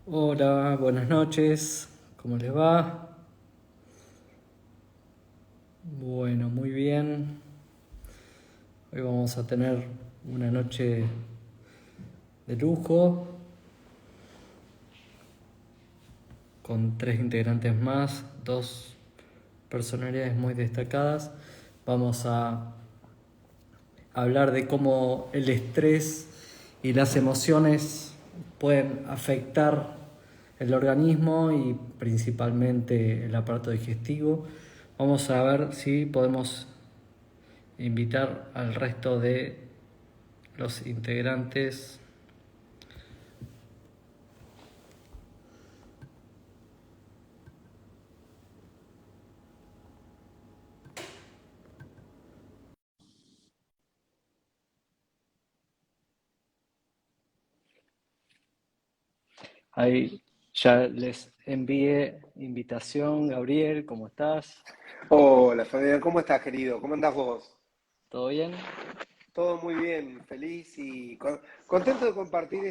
Hola, buenas noches, ¿cómo les va? Bueno, muy bien. Hoy vamos a tener una noche de lujo con tres integrantes más, dos personalidades muy destacadas. Vamos a hablar de cómo el estrés y las emociones pueden afectar el organismo y principalmente el aparato digestivo. Vamos a ver si podemos invitar al resto de los integrantes. Ahí ya les envié invitación. Gabriel, ¿cómo estás? Hola Fabián, ¿cómo estás, querido? ¿Cómo andás vos? ¿Todo bien? Todo muy bien, feliz y contento de compartir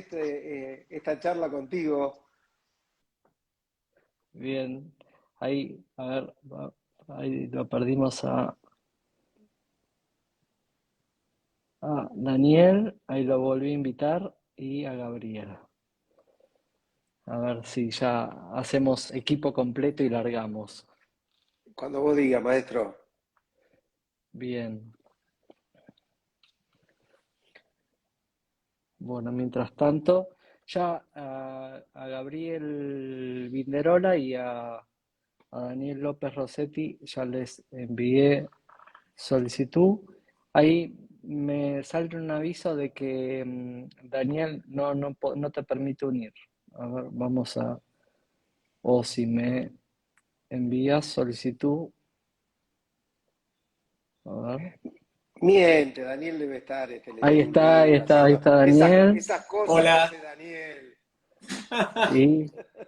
esta charla contigo. Bien. Ahí, a ver, ahí lo perdimos a Daniel, ahí lo volví a invitar y a Gabriel. A ver si ya hacemos equipo completo y largamos. Cuando vos digas, maestro. Bien. Bueno, mientras tanto, ya a Gabriel Vinderola y a Daniel López Rossetti ya les envié solicitud. Ahí me sale un aviso de que Daniel no te permite unir. A ver, vamos a... O si me envías solicitud, a ver. Miente, Daniel debe estar Ahí leyendo un está, ahí libro, está, ahí haciendo está Daniel. esas cosas que Hola. hace Daniel.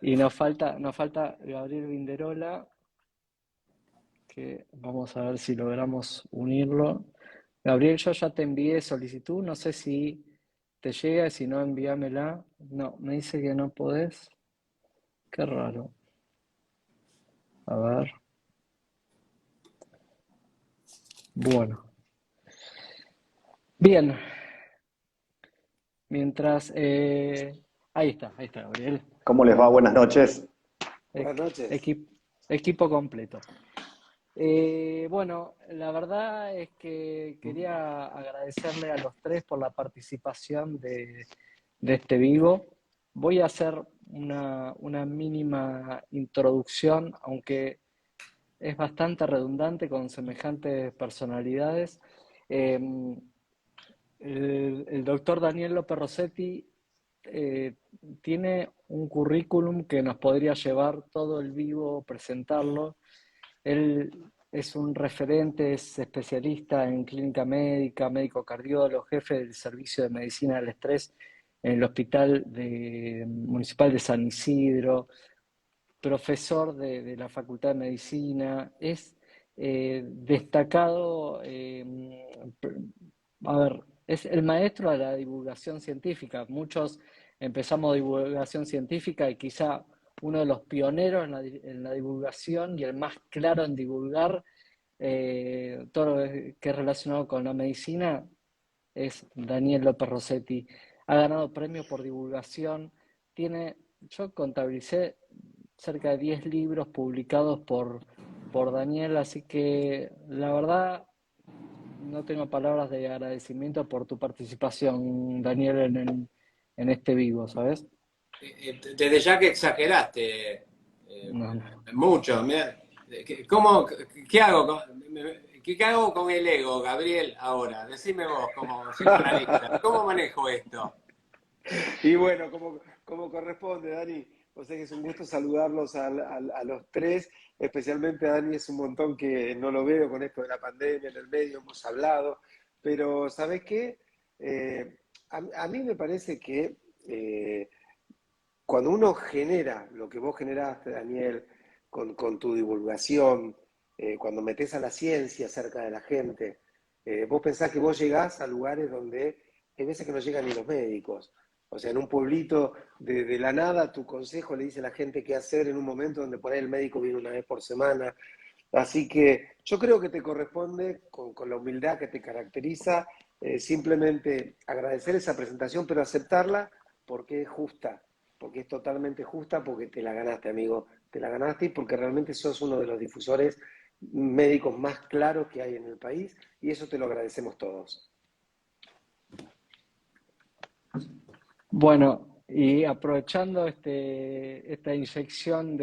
Y, y nos falta Gabriel Vinderola, que vamos a ver si logramos unirlo. Gabriel, yo ya te envié solicitud, no sé si te llega, si no, envíamela. No, me dice que no podés. Qué raro. A ver. Bueno. Bien. Mientras... ahí está, Gabriel. ¿Cómo les va? Buenas noches. Buenas Equi- noches. equi- equipo completo. Bueno, la verdad es que quería agradecerle a los tres por la participación de este vivo. Voy a hacer una mínima introducción, aunque es bastante redundante con semejantes personalidades. Eh, el doctor Daniel López Rossetti eh, tiene un currículum que nos podría llevar todo el vivo, presentarlo. Él es un referente, es especialista en clínica médica, médico cardiólogo, jefe del servicio de medicina del estrés en el Municipal de San Isidro, profesor de la Facultad de Medicina, es destacado, a ver, es el maestro de la divulgación científica. Muchos empezamos divulgación científica y quizá uno de los pioneros en la divulgación y el más claro en divulgar todo lo que es relacionado con la medicina es Daniel López Rossetti. Ha ganado premios por divulgación. Yo contabilicé cerca de 10 libros publicados por Daniel, así que la verdad no tengo palabras de agradecimiento por tu participación, Daniel, en este vivo, ¿sabes? Desde ya que exageraste No, no. mucho. Mirá, ¿cómo, qué hago qué hago con el ego, Gabriel, ahora? Decime vos, como psicoanalista, ¿cómo manejo esto? Y bueno, como corresponde, Dani, o sea que es un gusto saludarlos a los tres, especialmente a Dani, es un montón que no lo veo con esto de la pandemia en el medio, hemos hablado, pero ¿sabes qué? A mí me parece que cuando uno genera lo que vos generaste, Daniel, con tu divulgación, cuando metés a la ciencia cerca de la gente, vos pensás que vos llegás a lugares donde hay veces que no llegan ni los médicos. O sea, en un pueblito de la nada, tu consejo le dice a la gente qué hacer en un momento donde por ahí el médico viene una vez por semana. Así que yo creo que te corresponde, con la humildad que te caracteriza, simplemente agradecer esa presentación, pero aceptarla porque es justa, porque es totalmente justa, porque te la ganaste, amigo, te la ganaste y porque realmente sos uno de los difusores médicos más claros que hay en el país y eso te lo agradecemos todos. Bueno, y aprovechando esta inyección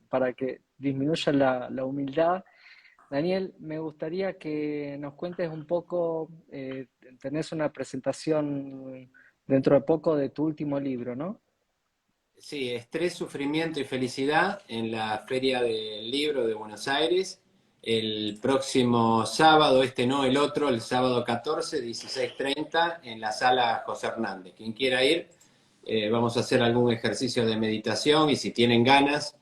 para que disminuya la humildad, Daniel, me gustaría que nos cuentes un poco, tenés una presentación dentro de poco de tu último libro, ¿no? Sí, Estrés, Sufrimiento y Felicidad en la Feria del Libro de Buenos Aires. El próximo sábado, este no, el otro, el sábado 14, 16:30, en la sala José Hernández. Quien quiera ir, vamos a hacer algún ejercicio de meditación y si tienen ganas,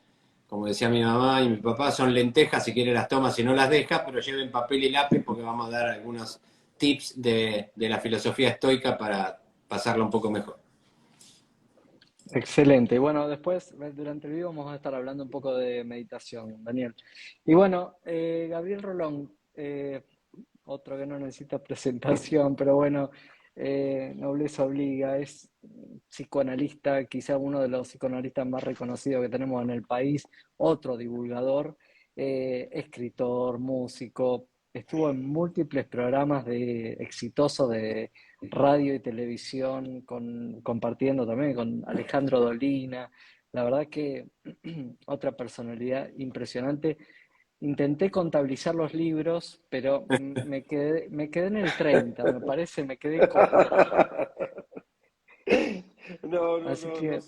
como decía mi mamá y mi papá, son lentejas, si quieren las tomas, si no las dejas, pero lleven papel y lápiz porque vamos a dar algunos tips de la filosofía estoica para pasarla un poco mejor. Excelente. Y bueno, después, durante el video, vamos a estar hablando un poco de meditación, Daniel. Y bueno, Gabriel Rolón, otro que no necesita presentación, pero bueno, nobleza obliga, es psicoanalista, quizá uno de los psicoanalistas más reconocidos que tenemos en el país, otro divulgador, escritor, músico, estuvo en múltiples programas exitosos de radio y televisión, compartiendo también con Alejandro Dolina. La verdad que otra personalidad impresionante. Intenté contabilizar los libros, pero me quedé en el 30, me parece, me quedé corto. No, no, Así no, que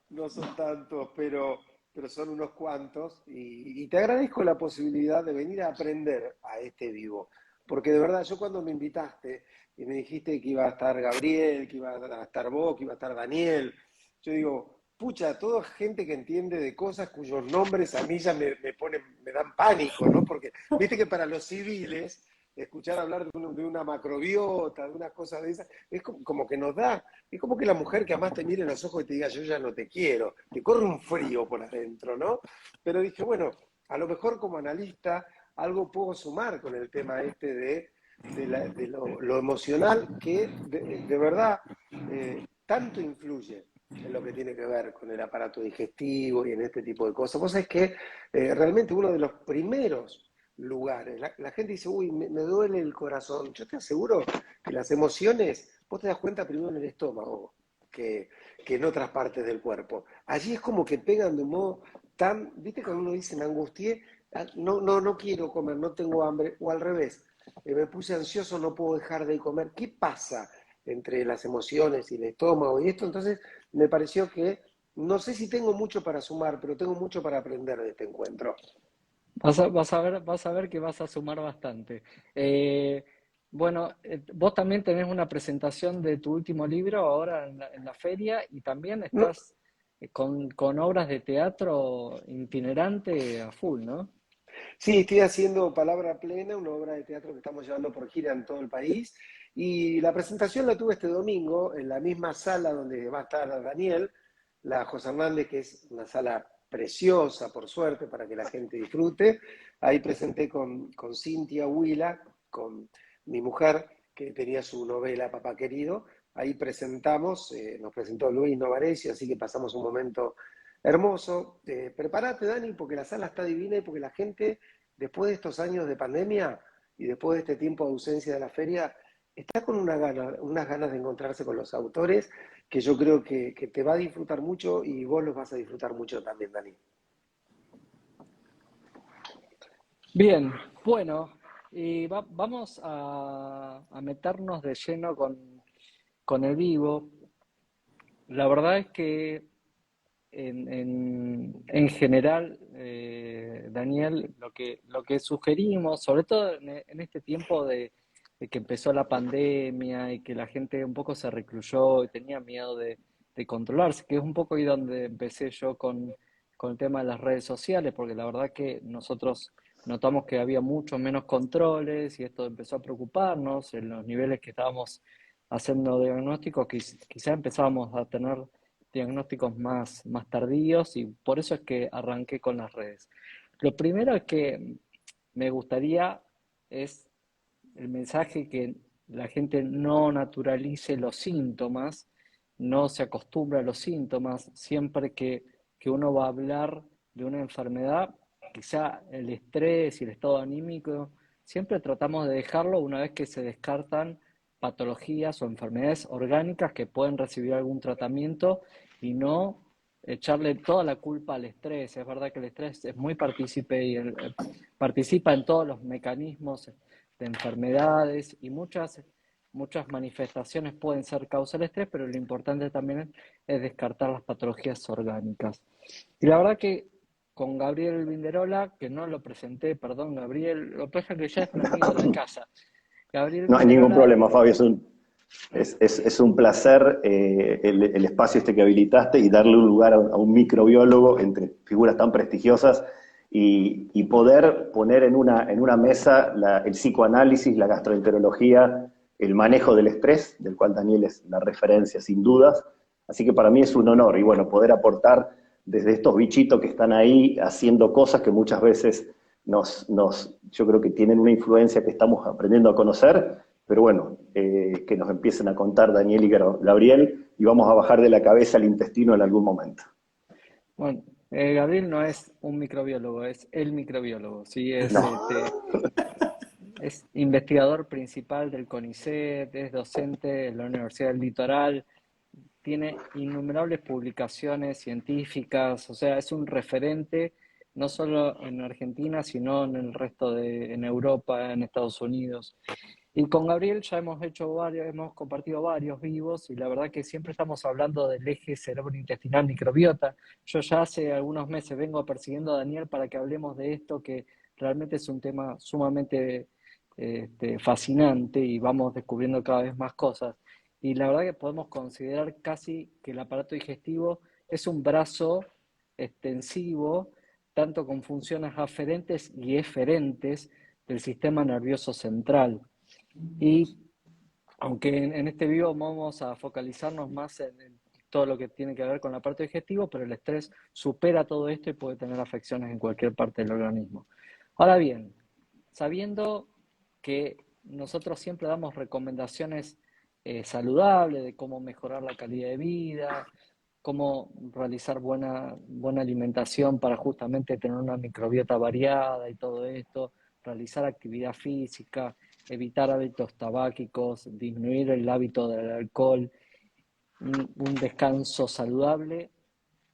no son tantos, pero son unos cuantos y te agradezco la posibilidad de venir a aprender a este vivo, porque de verdad yo cuando me invitaste y me dijiste que iba a estar Gabriel, que iba a estar vos, que iba a estar Daniel, yo digo, pucha, toda gente que entiende de cosas cuyos nombres a mí ya me dan pánico, ¿no? Porque viste que para los civiles escuchar hablar de una macrobiota, de una cosa de esas, es como que nos da. Es como que la mujer que además te mire en los ojos y te diga, yo ya no te quiero, te corre un frío por adentro, ¿no? Pero dije, bueno, a lo mejor como analista algo puedo sumar con el tema este de lo emocional que de verdad tanto influye en lo que tiene que ver con el aparato digestivo y en este tipo de cosas. Vos sabés que realmente uno de los primeros lugares, la gente dice, uy, me duele el corazón. Yo te aseguro que las emociones vos te das cuenta primero en el estómago que en otras partes del cuerpo. Allí es como que pegan de un modo tan, viste cuando uno dice me angustié, no quiero comer, no tengo hambre, o al revés, me puse ansioso, no puedo dejar de comer. ¿Qué pasa entre las emociones y el estómago y esto? Entonces me pareció que, no sé si tengo mucho para sumar, pero tengo mucho para aprender de este encuentro. vas a ver que vas a sumar bastante. Eh, bueno, vos también tenés una presentación de tu último libro ahora en la feria y también No, estás con obras de teatro itinerante a full, ¿no? sí, estoy haciendo Palabra Plena, una obra de teatro que estamos llevando por gira en todo el país. Y la presentación la tuve este domingo en la misma sala donde va a estar Daniel, la José Hernández, que es una sala preciosa, por suerte, para que la gente disfrute. Ahí presenté con Cintia Huila, con mi mujer, que tenía su novela Papá Querido. Ahí presentamos, nos presentó Luis Novarecio, así que pasamos un momento hermoso. Prepárate, Dani, porque la sala está divina y porque la gente, después de estos años de pandemia y después de este tiempo de ausencia de la feria, está con unas ganas de encontrarse con los autores que yo creo que te va a disfrutar mucho y vos los vas a disfrutar mucho también, Dani. Bien, bueno, y vamos a meternos de lleno con el vivo. La verdad es que en general, Daniel, lo que sugerimos, sobre todo en este tiempo de que empezó la pandemia y que la gente un poco se recluyó y tenía miedo de controlarse, que es un poco ahí donde empecé yo con el tema de las redes sociales, porque la verdad que nosotros notamos que había mucho menos controles y esto empezó a preocuparnos en los niveles que estábamos haciendo diagnósticos, quizá empezábamos a tener diagnósticos más tardíos y por eso es que arranqué con las redes. Lo primero es que me gustaría es el mensaje que la gente no naturalice los síntomas, no se acostumbre a los síntomas, siempre que uno va a hablar de una enfermedad, quizá el estrés y el estado anímico, siempre tratamos de dejarlo una vez que se descartan patologías o enfermedades orgánicas que pueden recibir algún tratamiento y no echarle toda la culpa al estrés. Es verdad que el estrés es muy partícipe y participa en todos los mecanismos de enfermedades y muchas manifestaciones pueden ser causa del estrés, pero lo importante también es descartar las patologías orgánicas. Y la verdad que con Gabriel Vinderola, que no lo presenté, perdón Gabriel, lo que pasa es que ya es un amigo de la casa. Gabriel No hay Vinderola, ningún problema, Fabio. Es un placer el espacio este que habilitaste y darle un lugar a un microbiólogo entre figuras tan prestigiosas y poder poner en una mesa el psicoanálisis, la gastroenterología, el manejo del estrés, del cual Daniel es la referencia sin dudas. Así que para mí es un honor y bueno, poder aportar desde estos bichitos que están ahí haciendo cosas que muchas veces yo creo que tienen una influencia que estamos aprendiendo a conocer, pero bueno, que nos empiecen a contar Daniel y Gabriel y vamos a bajar de la cabeza el intestino en algún momento. bueno, Gabriel no es un microbiólogo, es el microbiólogo, ¿sí? No. Es investigador principal del CONICET, es docente en la Universidad del Litoral, tiene innumerables publicaciones científicas, o sea, es un referente no solo en Argentina, sino en el resto en Europa, en Estados Unidos. Y con Gabriel ya hemos compartido varios vivos y la verdad que siempre estamos hablando del eje cerebro-intestinal microbiota. Yo ya hace algunos meses vengo persiguiendo a Daniel para que hablemos de esto, que realmente es un tema sumamente fascinante y vamos descubriendo cada vez más cosas. Y la verdad que podemos considerar casi que el aparato digestivo es un brazo extensivo, tanto con funciones aferentes y eferentes del sistema nervioso central. Y aunque en este video vamos a focalizarnos más en todo lo que tiene que ver con el aparato digestivo, pero el estrés supera todo esto y puede tener afecciones en cualquier parte del organismo. Ahora bien, sabiendo que nosotros siempre damos recomendaciones saludables de cómo mejorar la calidad de vida, cómo realizar buena alimentación para justamente tener una microbiota variada y todo esto, realizar actividad física, evitar hábitos tabáquicos, disminuir el hábito del alcohol, un descanso saludable,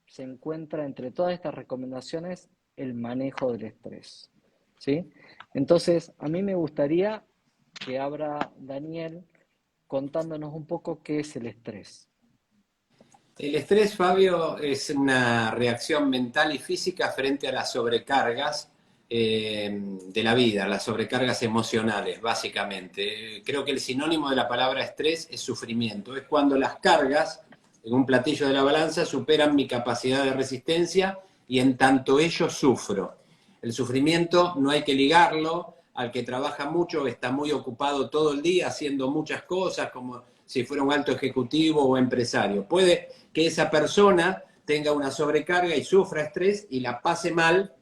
se encuentra entre todas estas recomendaciones el manejo del estrés, ¿sí? Entonces, a mí me gustaría que abra Daniel contándonos un poco qué es el estrés. El estrés, Fabio, es una reacción mental y física frente a las sobrecargas de la vida, las sobrecargas emocionales, básicamente. Creo que el sinónimo de la palabra estrés es sufrimiento. Es cuando las cargas en un platillo de la balanza superan mi capacidad de resistencia y en tanto ello sufro. El sufrimiento no hay que ligarlo al que trabaja mucho, está muy ocupado todo el día haciendo muchas cosas, como si fuera un alto ejecutivo o empresario. Puede que esa persona tenga una sobrecarga y sufra estrés y la pase mal,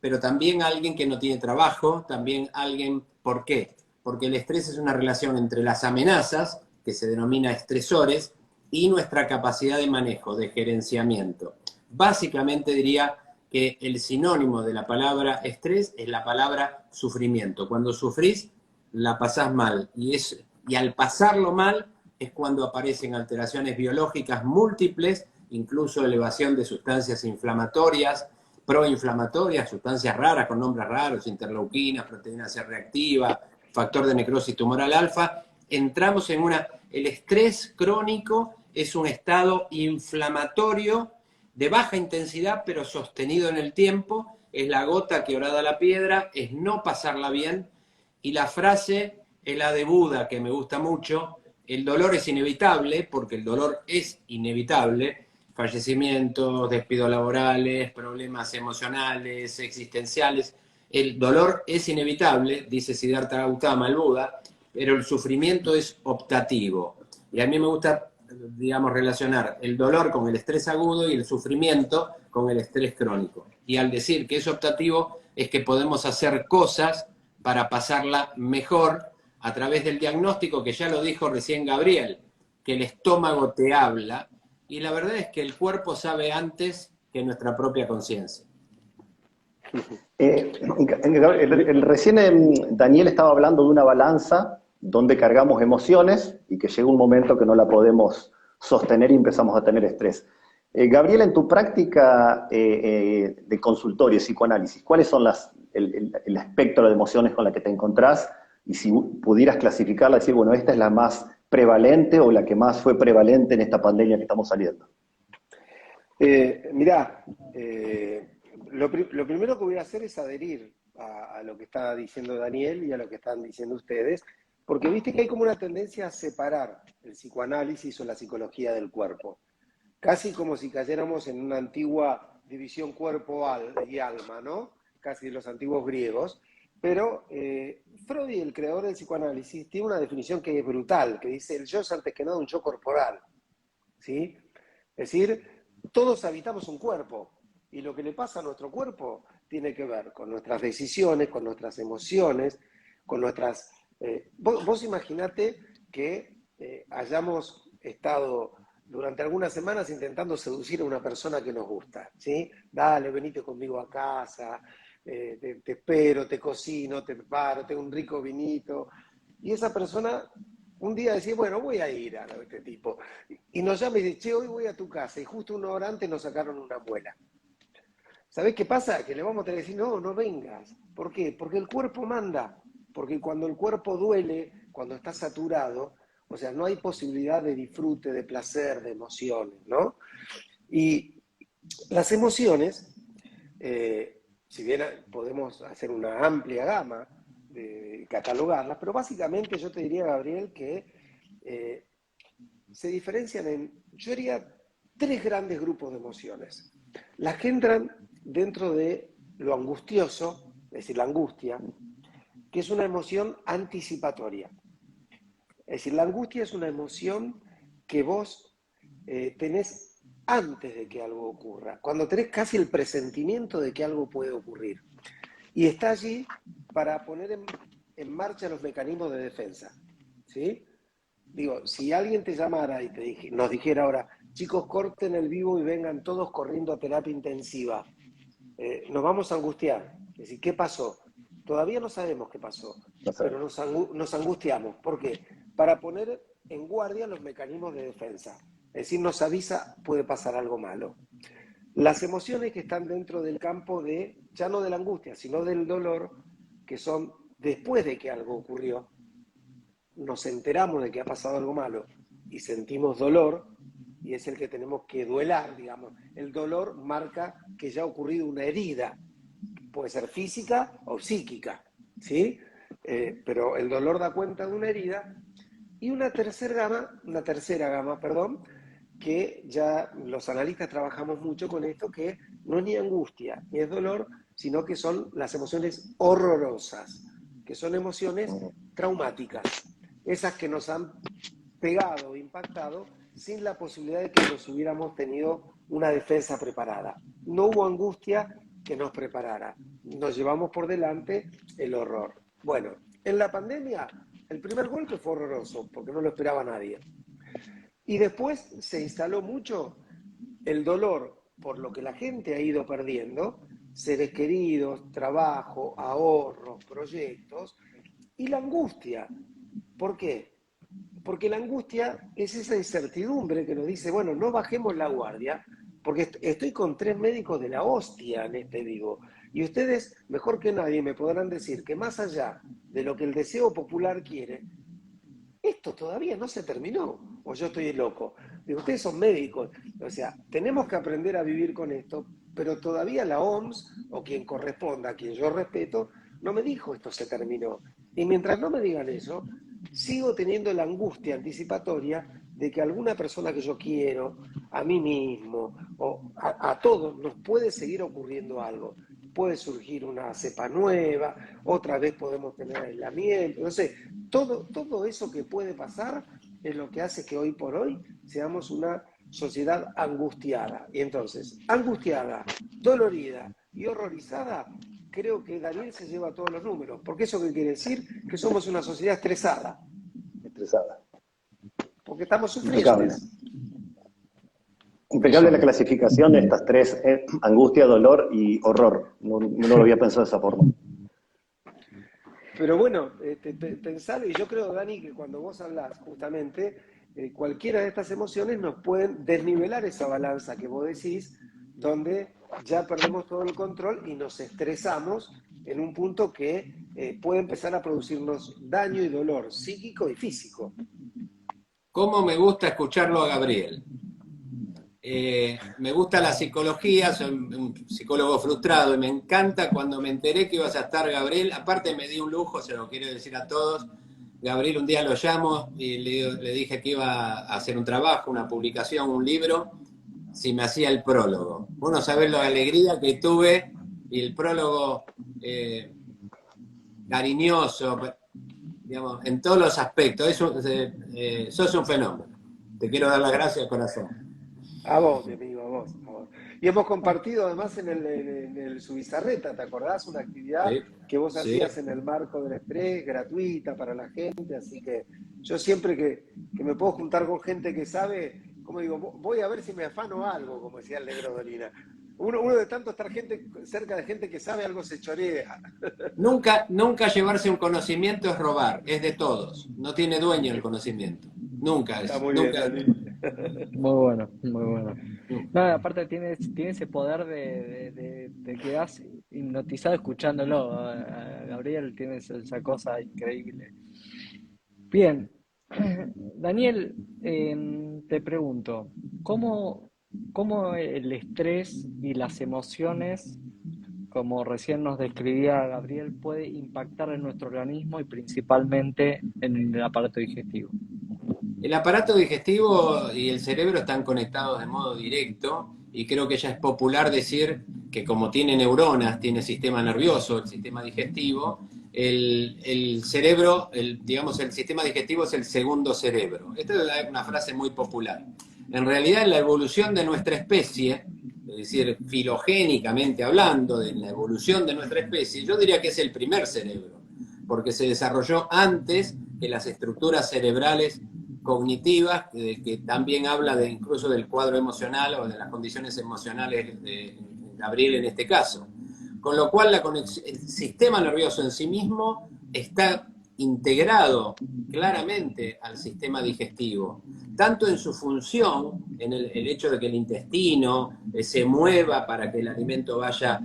pero también alguien que no tiene trabajo, también alguien, ¿por qué? Porque el estrés es una relación entre las amenazas, que se denomina estresores, y nuestra capacidad de manejo, de gerenciamiento. Básicamente diría que el sinónimo de la palabra estrés es la palabra sufrimiento. Cuando sufrís, la pasás mal, y al pasarlo mal es cuando aparecen alteraciones biológicas múltiples, incluso elevación de sustancias inflamatorias, proinflamatorias, sustancias raras con nombres raros, interleuquinas, proteína C reactiva, factor de necrosis tumoral alfa. Entramos en el estrés crónico es un estado inflamatorio de baja intensidad, pero sostenido en el tiempo. Es la gota que horada la piedra, es no pasarla bien. Y la frase es la de Buda, que me gusta mucho: el dolor es inevitable, porque el dolor es inevitable. Fallecimientos, despidos laborales, problemas emocionales, existenciales. El dolor es inevitable, dice Siddhartha Gautama, el Buda, pero el sufrimiento es optativo. Y a mí me gusta, digamos, relacionar el dolor con el estrés agudo y el sufrimiento con el estrés crónico. Y al decir que es optativo, es que podemos hacer cosas para pasarla mejor a través del diagnóstico, que ya lo dijo recién Gabriel, que el estómago te habla, y la verdad es que el cuerpo sabe antes que nuestra propia conciencia. Recién Daniel estaba hablando de una balanza donde cargamos emociones y que llega un momento que no la podemos sostener y empezamos a tener estrés. Gabriel, en tu práctica de consultorio, psicoanálisis, ¿cuáles son el espectro de emociones con la que te encontrás? Y si pudieras clasificarla, decir, bueno, esta es la más prevalente o la que más fue prevalente en esta pandemia que estamos saliendo. Mirá, lo primero que voy a hacer es adherir a lo que está diciendo Daniel y a lo que están diciendo ustedes, porque viste que hay como una tendencia a separar el psicoanálisis o la psicología del cuerpo, casi como si cayéramos en una antigua división cuerpo y alma, ¿no? Casi de los antiguos griegos, pero Freud, el creador del psicoanálisis, tiene una definición que es brutal, que dice el yo es antes que nada un yo corporal, ¿sí? Es decir, todos habitamos un cuerpo y lo que le pasa a nuestro cuerpo tiene que ver con nuestras decisiones, con nuestras emociones, con nuestras... vos imaginate que hayamos estado durante algunas semanas intentando seducir a una persona que nos gusta, ¿sí? Dale, venite conmigo a casa, te espero, te cocino, te preparo, tengo un rico vinito. Y esa persona un día decía, bueno, voy a ir a este tipo. Y nos llama y dice, che, hoy voy a tu casa. Y justo una hora antes nos sacaron una muela. ¿Sabés qué pasa? Que le vamos a tener que decir, no, no vengas. ¿Por qué? Porque el cuerpo manda. Porque cuando el cuerpo duele, cuando está saturado, o sea, no hay posibilidad de disfrute, de placer, de emociones, ¿no? Y las emociones, si bien podemos hacer una amplia gama de catalogarlas, pero básicamente yo te diría, Gabriel, que se diferencian en, yo diría, 3 grandes grupos de emociones. Las que entran dentro de lo angustioso, es decir, la angustia, que es una emoción anticipatoria. Es decir, la angustia es una emoción que vos tenés antes de que algo ocurra, cuando tenés casi el presentimiento de que algo puede ocurrir. Y está allí para poner en marcha los mecanismos de defensa, ¿sí? Digo, si alguien te llamara y nos dijera ahora, chicos, corten el vivo y vengan todos corriendo a terapia intensiva, nos vamos a angustiar. Es decir, ¿qué pasó? Todavía no sabemos qué pasó, pero nos angustiamos. ¿Por qué? Para poner en guardia los mecanismos de defensa. Es decir, nos avisa, puede pasar algo malo. Las emociones que están dentro del campo de, ya no de la angustia, sino del dolor, que son después de que algo ocurrió, nos enteramos de que ha pasado algo malo y sentimos dolor, y es el que tenemos que duelar, digamos. El dolor marca que ya ha ocurrido una herida, puede ser física o psíquica, ¿sí? Pero el dolor da cuenta de una herida. Y una tercera gama, que ya los analistas trabajamos mucho con esto, que no es ni angustia, ni es dolor, sino que son las emociones horrorosas, que son emociones traumáticas, esas que nos han pegado, impactado, sin la posibilidad de que nos hubiéramos tenido una defensa preparada. No hubo angustia que nos preparara, nos llevamos por delante el horror. Bueno, en la pandemia el primer golpe fue horroroso, porque no lo esperaba nadie. Y después se instaló mucho el dolor por lo que la gente ha ido perdiendo, seres queridos, trabajo, ahorros, proyectos, y la angustia. ¿Por qué? Porque la angustia es esa incertidumbre que nos dice, bueno, no bajemos la guardia, porque estoy con 3 médicos de la hostia en este vivo. Y ustedes, mejor que nadie, me podrán decir que más allá de lo que el deseo popular quiere, esto todavía no se terminó, o yo estoy loco. Digo, ustedes son médicos, o sea, tenemos que aprender a vivir con esto, pero todavía la OMS, o quien corresponda, a quien yo respeto, no me dijo esto se terminó. Y mientras no me digan eso, sigo teniendo la angustia anticipatoria de que alguna persona que yo quiero, a mí mismo, o a todos, nos puede seguir ocurriendo algo. Puede surgir una cepa nueva, otra vez podemos tener aislamiento, no sé, todo eso que puede pasar es lo que hace que hoy por hoy seamos una sociedad angustiada. Y entonces, angustiada, dolorida y horrorizada, creo que Daniel se lleva todos los números. Porque ¿eso qué quiere decir? Que somos una sociedad estresada. Estresada. Porque estamos Impecable. sufriendo. Impecable la clasificación de estas tres, angustia, dolor y horror. No lo había pensado de esa forma. Pero bueno, pensar, y yo creo, Dani, que cuando vos hablás justamente, cualquiera de estas emociones nos pueden desnivelar esa balanza que vos decís, donde ya perdemos todo el control y nos estresamos en un punto que puede empezar a producirnos daño y dolor psíquico y físico. ¿Cómo me gusta escucharlo a Gabriel? Me gusta la psicología, soy un psicólogo frustrado y me encanta cuando me enteré que ibas a estar, Gabriel. Aparte me di un lujo, se lo quiero decir a todos. Gabriel, un día lo llamo y le dije que iba a hacer un trabajo, una publicación, un libro, si me hacía el prólogo. Vos no sabés la alegría que tuve y el prólogo cariñoso, digamos, en todos los aspectos. Sos un fenómeno. Te quiero dar las gracias, corazón. A vos, mi amigo, a vos, a vos. Y hemos compartido además en el Subizarreta, ¿te acordás? Una actividad Sí, que vos sí. hacías en el marco del Express, gratuita para la gente, así que yo siempre que me puedo juntar con gente que sabe, como digo, voy a ver si me afano algo, como decía el Negro Dolina. Uno de tanto estar cerca de gente que sabe algo se chorea. Nunca llevarse un conocimiento es robar, es de todos. No tiene dueño el conocimiento. Nunca Está es. muy bien, Nunca. Dani. Muy bueno, muy bueno. No, aparte tiene ese poder de quedás hipnotizado escuchándolo. A Gabriel tiene esa cosa increíble. Bien, Daniel, te pregunto, ¿cómo el estrés y las emociones, como recién nos describía Gabriel, puede impactar en nuestro organismo y principalmente en el aparato digestivo? El aparato digestivo y el cerebro están conectados de modo directo y creo que ya es popular decir que como tiene neuronas, tiene sistema nervioso, el sistema digestivo, el cerebro, digamos, el sistema digestivo es el segundo cerebro. Esta es una frase muy popular. En realidad, en la evolución de nuestra especie, es decir, filogénicamente hablando, de la evolución de nuestra especie, yo diría que es el primer cerebro, porque se desarrolló antes que las estructuras cerebrales cognitivas, que también habla incluso del cuadro emocional o de las condiciones emocionales de Gabriel en este caso. Con lo cual el sistema nervioso en sí mismo está integrado claramente al sistema digestivo, tanto en su función, en el hecho de que el intestino se mueva para que el alimento vaya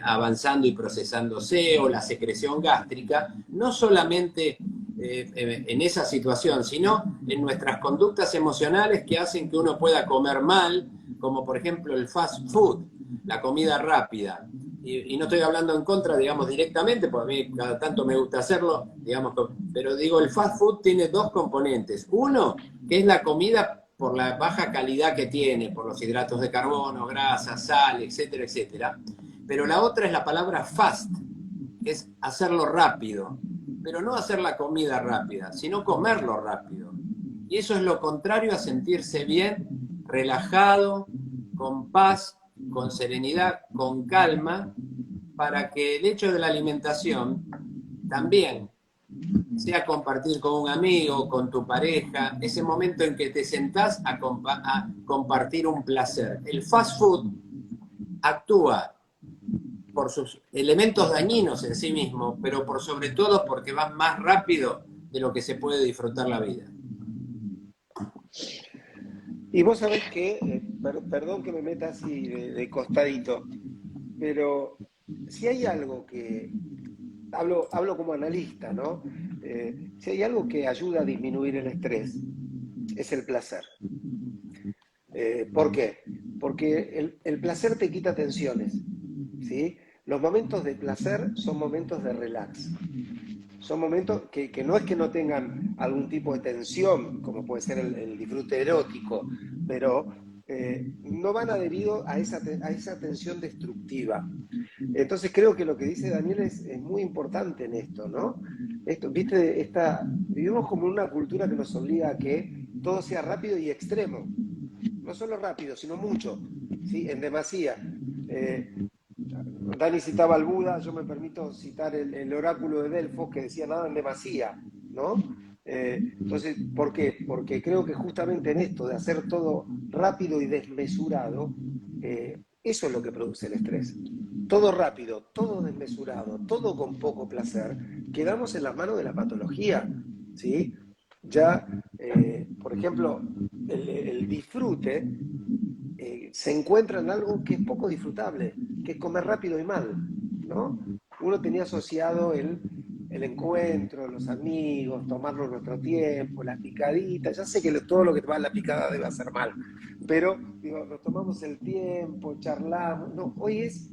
avanzando y procesándose, o la secreción gástrica, no solamente en esa situación, sino en nuestras conductas emocionales que hacen que uno pueda comer mal, como por ejemplo el fast food, la comida rápida. Y no estoy hablando en contra, digamos, directamente, porque a mí cada tanto me gusta hacerlo, digamos, pero digo, el fast food tiene dos componentes. Uno, que es la comida por la baja calidad que tiene, por los hidratos de carbono, grasa, sal, etcétera, etcétera. Pero la otra es la palabra fast, que es hacerlo rápido. Pero no hacer la comida rápida, sino comerlo rápido. Y eso es lo contrario a sentirse bien, relajado, con paz, con serenidad, con calma, para que el hecho de la alimentación también sea compartir con un amigo, con tu pareja, ese momento en que te sentás a compartir un placer. El fast food actúa por sus elementos dañinos en sí mismo, pero por sobre todo porque va más rápido de lo que se puede disfrutar la vida. Y vos sabés que, perdón que me meta así de costadito, pero si hay algo que, hablo como analista, ¿no? Si hay algo que ayuda a disminuir el estrés, es el placer. ¿Por qué? Porque el placer te quita tensiones, ¿sí? Los momentos de placer son momentos de relax. Son momentos que no es que no tengan algún tipo de tensión, como puede ser el disfrute erótico, pero no van adheridos a esa tensión destructiva. Entonces creo que lo que dice Daniel es muy importante en esto, ¿no? Esto, viste, vivimos como en una cultura que nos obliga a que todo sea rápido y extremo. No solo rápido, sino mucho, ¿sí? En demasía. Dani citaba al Buda, yo me permito citar el oráculo de Delfos que decía nada en demasía, ¿no? Entonces, ¿por qué? Porque creo que justamente en esto de hacer todo rápido y desmesurado, eso es lo que produce el estrés. Todo rápido, todo desmesurado, todo con poco placer, quedamos en las manos de la patología, ¿sí? Ya, por ejemplo, el disfrute se encuentra en algo que es poco disfrutable, que es comer rápido y mal, ¿no? Uno tenía asociado el encuentro, los amigos, tomarnos nuestro tiempo, las picaditas. Ya sé que todo lo que va a la picada debe hacer mal, pero digo, nos tomamos el tiempo, charlamos. No, hoy es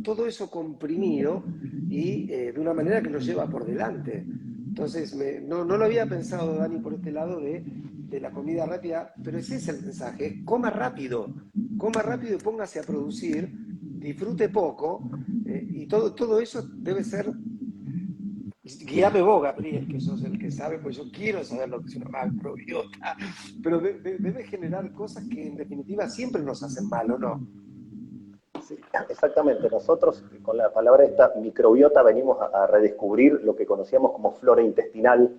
todo eso comprimido y de una manera que nos lleva por delante. Entonces, no lo había pensado, Dani, por este lado de la comida rápida, pero ese es el mensaje: coma rápido y póngase a producir, disfrute poco, y todo eso debe ser. Guíame vos, Gabriel, que sos el que sabe, pues yo quiero saber lo que es una macrobiota, pero debe generar cosas que en definitiva siempre nos hacen mal, ¿o no? Sí, exactamente. Nosotros con la palabra esta microbiota venimos a redescubrir lo que conocíamos como flora intestinal,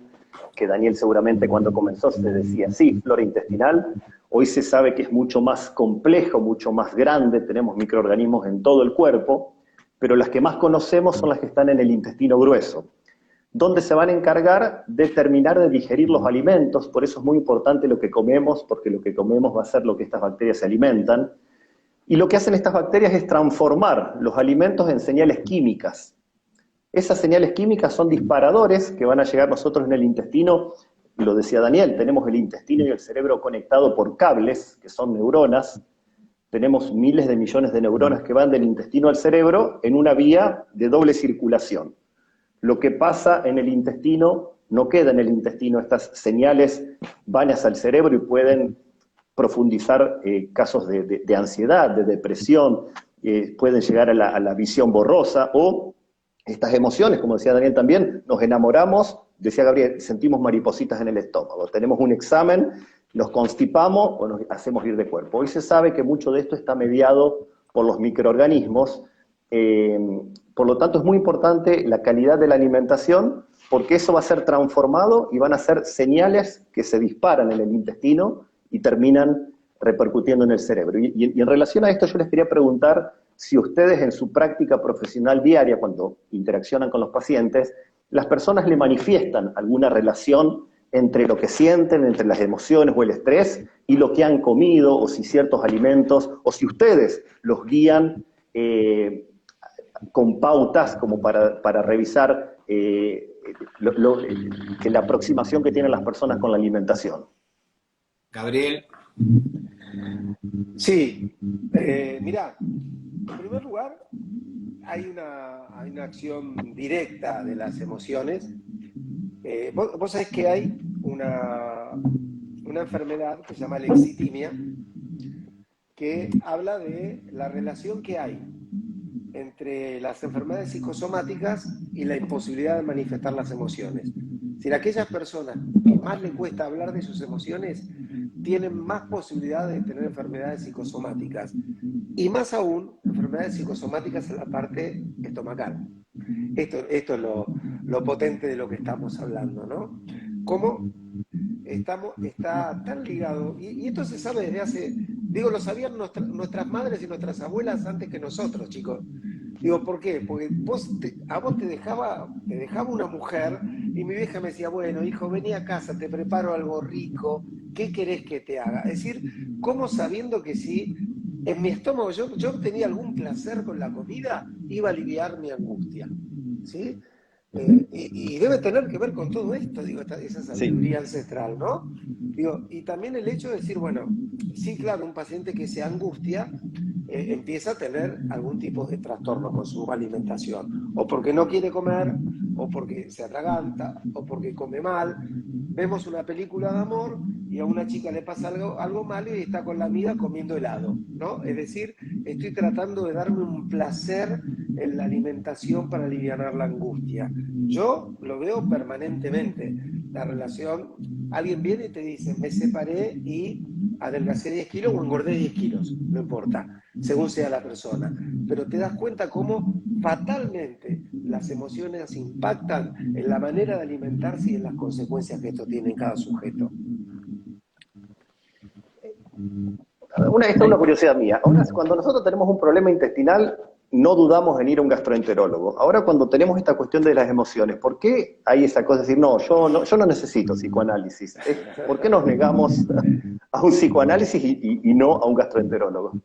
que Daniel seguramente cuando comenzó se decía, sí, flora intestinal. Hoy se sabe que es mucho más complejo, mucho más grande, tenemos microorganismos en todo el cuerpo, pero las que más conocemos son las que están en el intestino grueso, donde se van a encargar de terminar de digerir los alimentos. Por eso es muy importante lo que comemos, porque lo que comemos va a ser lo que estas bacterias se alimentan. Y lo que hacen estas bacterias es transformar los alimentos en señales químicas. Esas señales químicas son disparadores que van a llegar nosotros en el intestino, y lo decía Daniel, tenemos el intestino y el cerebro conectado por cables, que son neuronas. Tenemos miles de millones de neuronas que van del intestino al cerebro en una vía de doble circulación. Lo que pasa en el intestino no queda en el intestino, estas señales van hacia el cerebro y pueden profundizar casos de ansiedad, de depresión, pueden llegar a la visión borrosa, o estas emociones, como decía Daniel también, nos enamoramos, decía Gabriel, sentimos maripositas en el estómago, tenemos un examen, nos constipamos o nos hacemos ir de cuerpo. Hoy se sabe que mucho de esto está mediado por los microorganismos, por lo tanto es muy importante la calidad de la alimentación, porque eso va a ser transformado y van a ser señales que se disparan en el intestino y terminan repercutiendo en el cerebro. Y en relación a esto yo les quería preguntar si ustedes en su práctica profesional diaria, cuando interaccionan con los pacientes, las personas le manifiestan alguna relación entre lo que sienten, entre las emociones o el estrés, y lo que han comido, o si ciertos alimentos, o si ustedes los guían con pautas como para revisar la aproximación que tienen las personas con la alimentación. Gabriel. Sí, mirá, en primer lugar, hay una acción directa de las emociones. Vos sabés que hay una enfermedad que se llama lexitimia, que habla de la relación que hay entre las enfermedades psicosomáticas y la imposibilidad de manifestar las emociones. Es decir, aquellas personas que más les cuesta hablar de sus emociones tienen más posibilidades de tener enfermedades psicosomáticas, y más aún enfermedades psicosomáticas en la parte estomacal. Esto es lo potente de lo que estamos hablando, ¿no? Cómo está tan ligado, y esto se sabe desde hace, digo, lo sabían nuestras madres y nuestras abuelas antes que nosotros, chicos. Digo, ¿por qué? Porque a vos te dejaba una mujer, y mi vieja me decía, bueno, hijo, vení a casa, te preparo algo rico, ¿qué querés que te haga? Es decir, ¿cómo sabiendo que si en mi estómago yo tenía algún placer con la comida, iba a aliviar mi angustia? ¿Sí? Y debe tener que ver con todo esto, digo, esa sabiduría ancestral, ¿no? Digo, y también el hecho de decir, bueno, sí, claro, un paciente que se angustia empieza a tener algún tipo de trastorno con su alimentación, o porque no quiere comer, o porque se atraganta, o porque come mal. Vemos una película de amor y a una chica le pasa algo malo y está con la amiga comiendo helado, ¿no? Es decir, estoy tratando de darme un placer en la alimentación para aliviar la angustia. Yo lo veo permanentemente. la relación, alguien viene y te dice, me separé y adelgacé 10 kilos o engordé 10 kilos, no importa, según sea la persona. Pero te das cuenta cómo fatalmente las emociones impactan en la manera de alimentarse y en las consecuencias que esto tiene en cada sujeto. Esta es una curiosidad mía. Ahora, cuando nosotros tenemos un problema intestinal, no dudamos en ir a un gastroenterólogo. Ahora, cuando tenemos esta cuestión de las emociones, ¿por qué hay esa cosa de decir, no, yo no necesito psicoanálisis? ¿Por qué nos negamos a un psicoanálisis y no a un gastroenterólogo?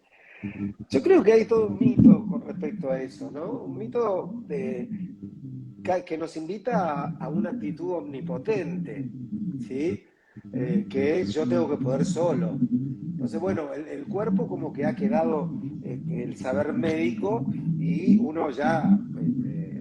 Yo creo que hay todo un mito con respecto a eso, ¿no? Un mito que nos invita a una actitud omnipotente, ¿sí? Que es yo tengo que poder solo. Entonces, bueno, el cuerpo como que ha quedado el saber médico y uno ya,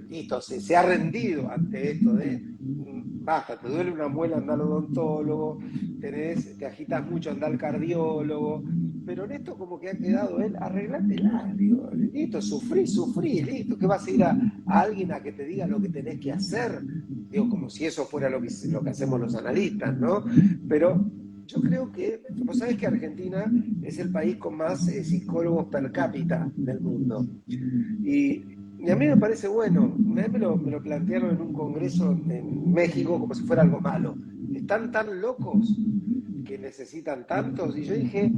listo, se ha rendido ante esto de, basta, te duele una muela, anda al odontólogo, te agitas mucho, anda al cardiólogo, pero en esto como que ha quedado él, arreglátela, digo, listo, sufrí, listo, que vas a ir a alguien a que te diga lo que tenés que hacer, digo, como si eso fuera lo que hacemos los analistas, ¿no? Pero yo creo que, vos sabés que Argentina es el país con más psicólogos per cápita del mundo. Y a mí me parece bueno. Me lo plantearon en un congreso en México como si fuera algo malo. Están tan locos que necesitan tantos. Y yo dije,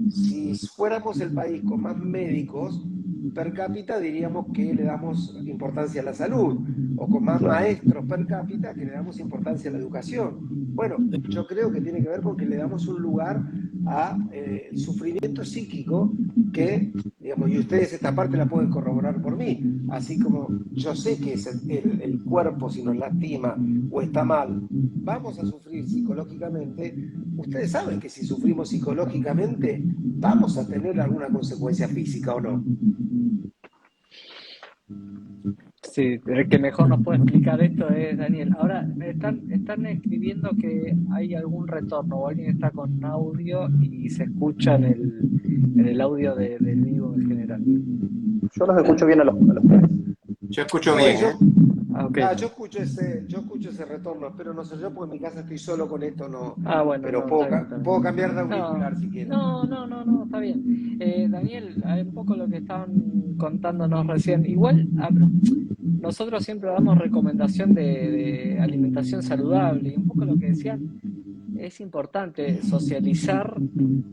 si fuéramos el país con más médicos per cápita, diríamos que le damos importancia a la salud, o con más maestros per cápita, que le damos importancia a la educación. Bueno, yo creo que tiene que ver con que le damos un lugar a el sufrimiento psíquico que, digamos, y ustedes esta parte la pueden corroborar por mí, así como yo sé que es el cuerpo si nos lastima o está mal, vamos a sufrir psicológicamente. Ustedes saben que si sufrimos psicológicamente vamos a tener alguna consecuencia física o no. Sí, el que mejor nos puede explicar esto es Daniel. Ahora, están escribiendo que hay algún retorno o alguien está con audio y se escucha en el audio del vivo en general. Yo los escucho bien a los tres. Yo escucho bien, Okay. Yo escucho ese retorno, pero no sé yo, porque en mi casa estoy solo con esto, no. Bueno, pero no, puedo cambiar de auricular si quieren. No, está bien. Daniel, un poco lo que estaban contándonos recién. Igual, nosotros siempre damos recomendación de alimentación saludable, y un poco lo que decían, es importante, socializar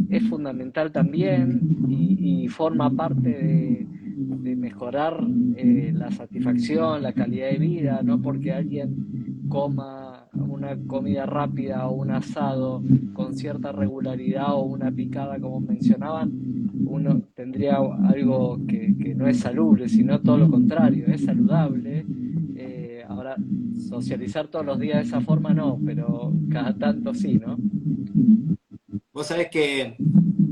es fundamental también y forma parte de mejorar la satisfacción, la calidad de vida, no porque alguien coma una comida rápida o un asado con cierta regularidad o una picada como mencionaban, uno tendría algo que no es salubre, sino todo lo contrario, es saludable. Ahora, socializar todos los días de esa forma no, pero cada tanto sí, ¿no? Vos sabés que,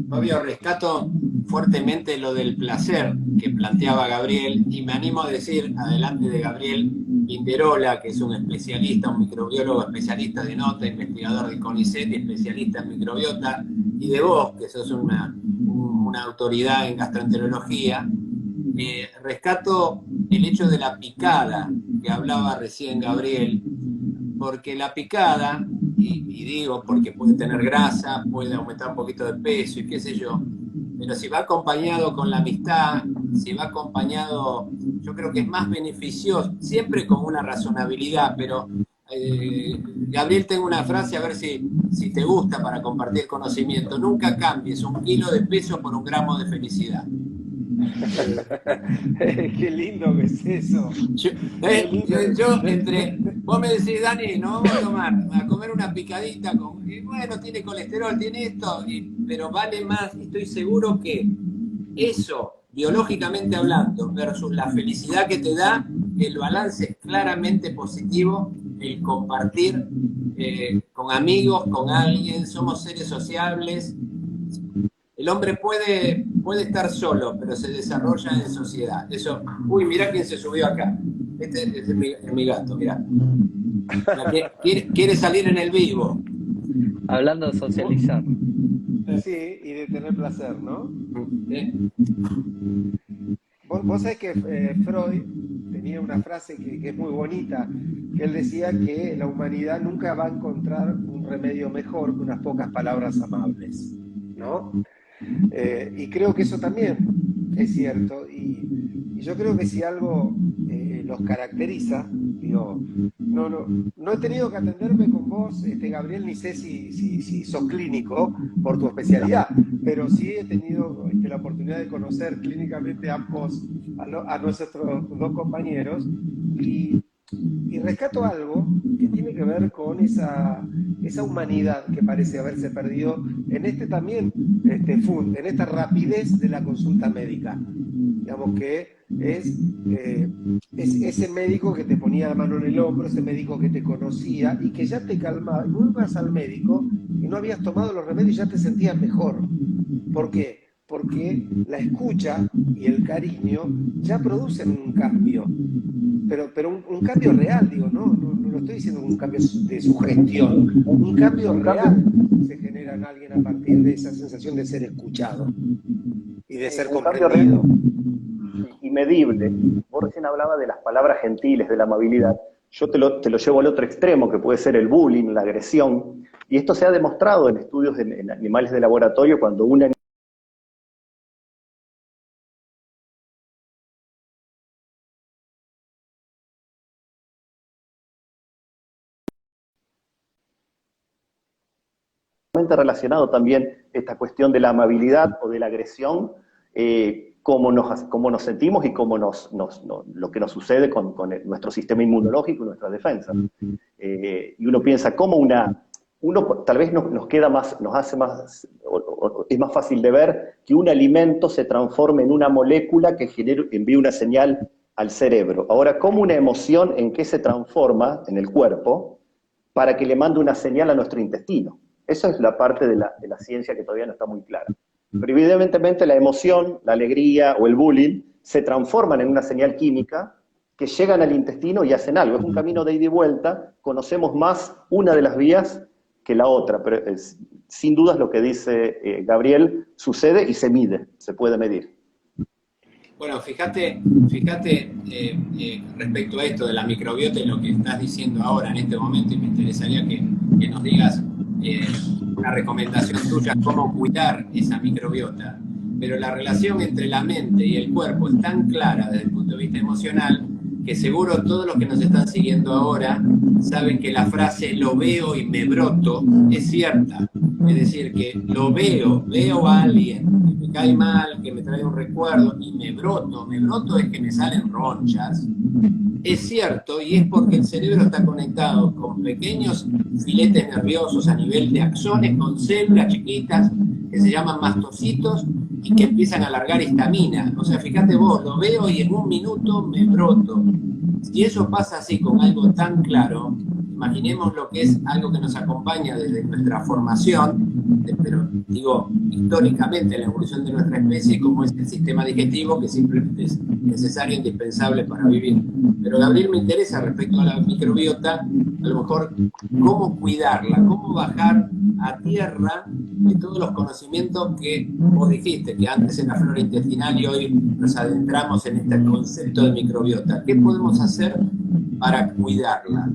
Fabio, rescato fuertemente lo del placer que planteaba Gabriel, y me animo a decir, adelante de Gabriel Inderola, que es un especialista, un microbiólogo especialista de nota, investigador de CONICET y especialista en microbiota, y de vos, que sos una autoridad en gastroenterología. Rescato el hecho de la picada que hablaba recién Gabriel, porque la picada, y digo porque puede tener grasa, puede aumentar un poquito de peso y qué sé yo, pero si va acompañado con la amistad, si va acompañado, yo creo que es más beneficioso, siempre con una razonabilidad, pero Gabriel, tengo una frase, a ver si te gusta para compartir conocimiento: nunca cambies 1 kilo de peso por 1 gramo de felicidad. Qué lindo que es eso. Vos me decís, Dani, nos vamos a comer una picadita y bueno, tiene colesterol, tiene esto, pero vale más, estoy seguro que eso, biológicamente hablando, versus la felicidad que te da, el balance es claramente positivo. El compartir con amigos, con alguien, somos seres sociables. El hombre puede estar solo, pero se desarrolla en sociedad. Eso. Uy, mirá quién se subió acá. Este es mi gato, mirá. Quiere salir en el vivo. Hablando de socializar. Sí, y de tener placer, ¿no? Vos sabés que Freud tenía una frase que es muy bonita, que él decía que la humanidad nunca va a encontrar un remedio mejor que unas pocas palabras amables, ¿no? Y creo que eso también es cierto, y yo creo que si algo los caracteriza, digo, no he tenido que atenderme con vos, Gabriel, ni sé si sos clínico por tu especialidad, pero sí he tenido la oportunidad de conocer clínicamente a ambos, a nuestros dos compañeros, y rescato algo que tiene que ver con esa humanidad que parece haberse perdido en también, en esta rapidez de la consulta médica. Digamos que es ese médico que te ponía la mano en el hombro, ese médico que te conocía y que ya te calmaba. Y vos ibas al médico y no habías tomado los remedios y ya te sentías mejor. ¿Por qué? Porque la escucha y el cariño ya producen un cambio, pero un cambio real, digo, no lo estoy diciendo un cambio de sugestión, un cambio real se genera en alguien a partir de esa sensación de ser escuchado y de ser comprendido. Y medible. Vos recién hablabas de las palabras gentiles, de la amabilidad. Yo te lo llevo al otro extremo, que puede ser el bullying, la agresión, y esto se ha demostrado en estudios en animales de laboratorio, cuando una relacionado también esta cuestión de la amabilidad o de la agresión, cómo nos sentimos y lo que nos sucede con nuestro sistema inmunológico y nuestra defensa. Y uno piensa cómo uno tal vez nos queda más, nos hace más, es más fácil de ver que un alimento se transforme en una molécula que envíe una señal al cerebro. Ahora, ¿cómo una emoción en qué se transforma en el cuerpo para que le mande una señal a nuestro intestino? Esa es la parte de la ciencia que todavía no está muy clara. Pero evidentemente la emoción, la alegría o el bullying se transforman en una señal química que llegan al intestino y hacen algo. Es un camino de ida y vuelta, conocemos más una de las vías que la otra, pero sin dudas lo que dice Gabriel sucede y se mide, se puede medir. Bueno, fíjate respecto a esto de la microbiota y lo que estás diciendo ahora en este momento, y me interesaría que nos digas una recomendación tuya, cómo cuidar esa microbiota, pero la relación entre la mente y el cuerpo es tan clara desde el punto de vista emocional que seguro todos los que nos están siguiendo ahora saben que la frase "lo veo y me broto" es cierta. Es decir, que lo veo a alguien que me cae mal, que me trae un recuerdo y me broto es que me salen ronchas. Es cierto, y es porque el cerebro está conectado con pequeños filetes nerviosos a nivel de axones, con células chiquitas que se llaman mastocitos y que empiezan a alargar histamina. O sea, fíjate vos, lo veo y en un minuto me broto. Si eso pasa así con algo tan claro, imaginemos lo que es algo que nos acompaña desde nuestra formación, pero digo, históricamente en la evolución de nuestra especie, como es el sistema digestivo, que simplemente es necesario e indispensable para vivir. Pero Gabriel, me interesa respecto a la microbiota, a lo mejor cómo cuidarla, cómo bajar a tierra de todos los conocimientos que vos dijiste, que antes era flora intestinal y hoy nos adentramos en este concepto de microbiota. ¿Qué podemos hacer para cuidarla?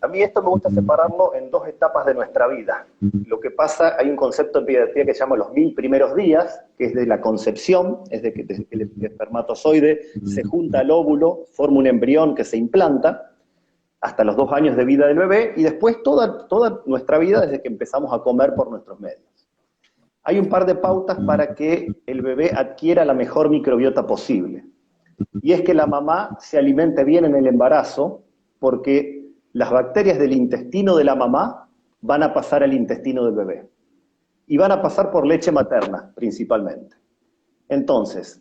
A mí esto me gusta separarlo en dos etapas de nuestra vida. Lo que pasa, hay un concepto en pediatría que se llama los 1000 primeros días, que es de la concepción, es de que el espermatozoide se junta al óvulo, forma un embrión que se implanta, hasta los 2 años de vida del bebé, y después toda nuestra vida desde que empezamos a comer por nuestros medios. Hay un par de pautas para que el bebé adquiera la mejor microbiota posible. Y es que la mamá se alimente bien en el embarazo, porque las bacterias del intestino de la mamá van a pasar al intestino del bebé. Y van a pasar por leche materna, principalmente. Entonces,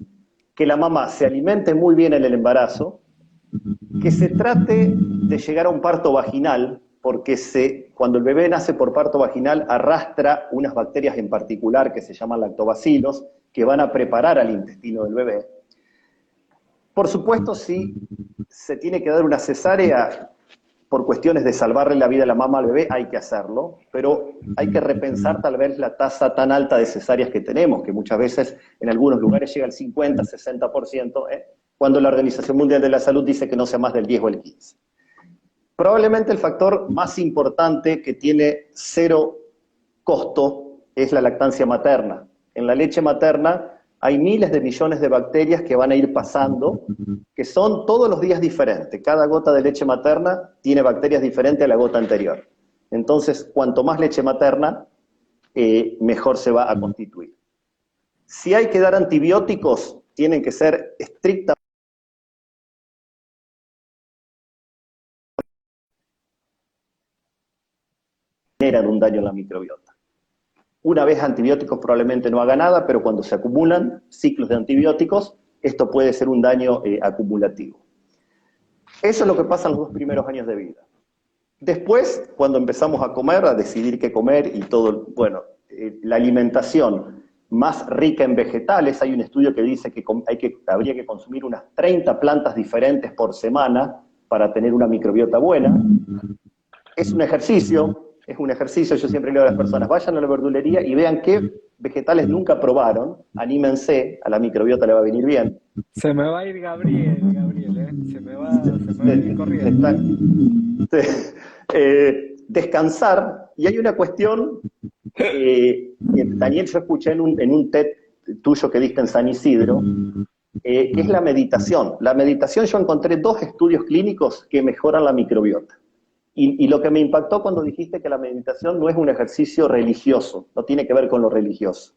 que la mamá se alimente muy bien en el embarazo, que se trate de llegar a un parto vaginal, porque cuando el bebé nace por parto vaginal arrastra unas bacterias en particular que se llaman lactobacilos, que van a preparar al intestino del bebé. Por supuesto, si se tiene que dar una cesárea por cuestiones de salvarle la vida a la mamá al bebé, hay que hacerlo, pero hay que repensar tal vez la tasa tan alta de cesáreas que tenemos, que muchas veces en algunos lugares llega al 50, 60%, cuando la Organización Mundial de la Salud dice que no sea más del 10 o el 15. Probablemente el factor más importante que tiene cero costo es la lactancia materna. En la leche materna hay miles de millones de bacterias que van a ir pasando, que son todos los días diferentes. Cada gota de leche materna tiene bacterias diferentes a la gota anterior. Entonces, cuanto más leche materna, mejor se va a constituir. Si hay que dar antibióticos, tienen que ser estrictamente generan un daño en la microbiota. Una vez antibióticos probablemente no haga nada, pero cuando se acumulan ciclos de antibióticos, esto puede ser un daño acumulativo. Eso es lo que pasa en los 2 primeros años de vida. Después, cuando empezamos a comer, a decidir qué comer y todo, bueno, la alimentación más rica en vegetales, hay un estudio que dice que habría que consumir unas 30 plantas diferentes por semana para tener una microbiota buena. Es un ejercicio, yo siempre le digo a las personas, vayan a la verdulería y vean qué vegetales nunca probaron, anímense, a la microbiota le va a venir bien. Se me va a ir Gabriel, se me va a ir corriendo. Descansar, y hay una cuestión, Daniel, yo escuché en un TED tuyo que diste en San Isidro, que es la meditación. La meditación, yo encontré 2 estudios clínicos que mejoran la microbiota. Y lo que me impactó cuando dijiste que la meditación no es un ejercicio religioso, no tiene que ver con lo religioso.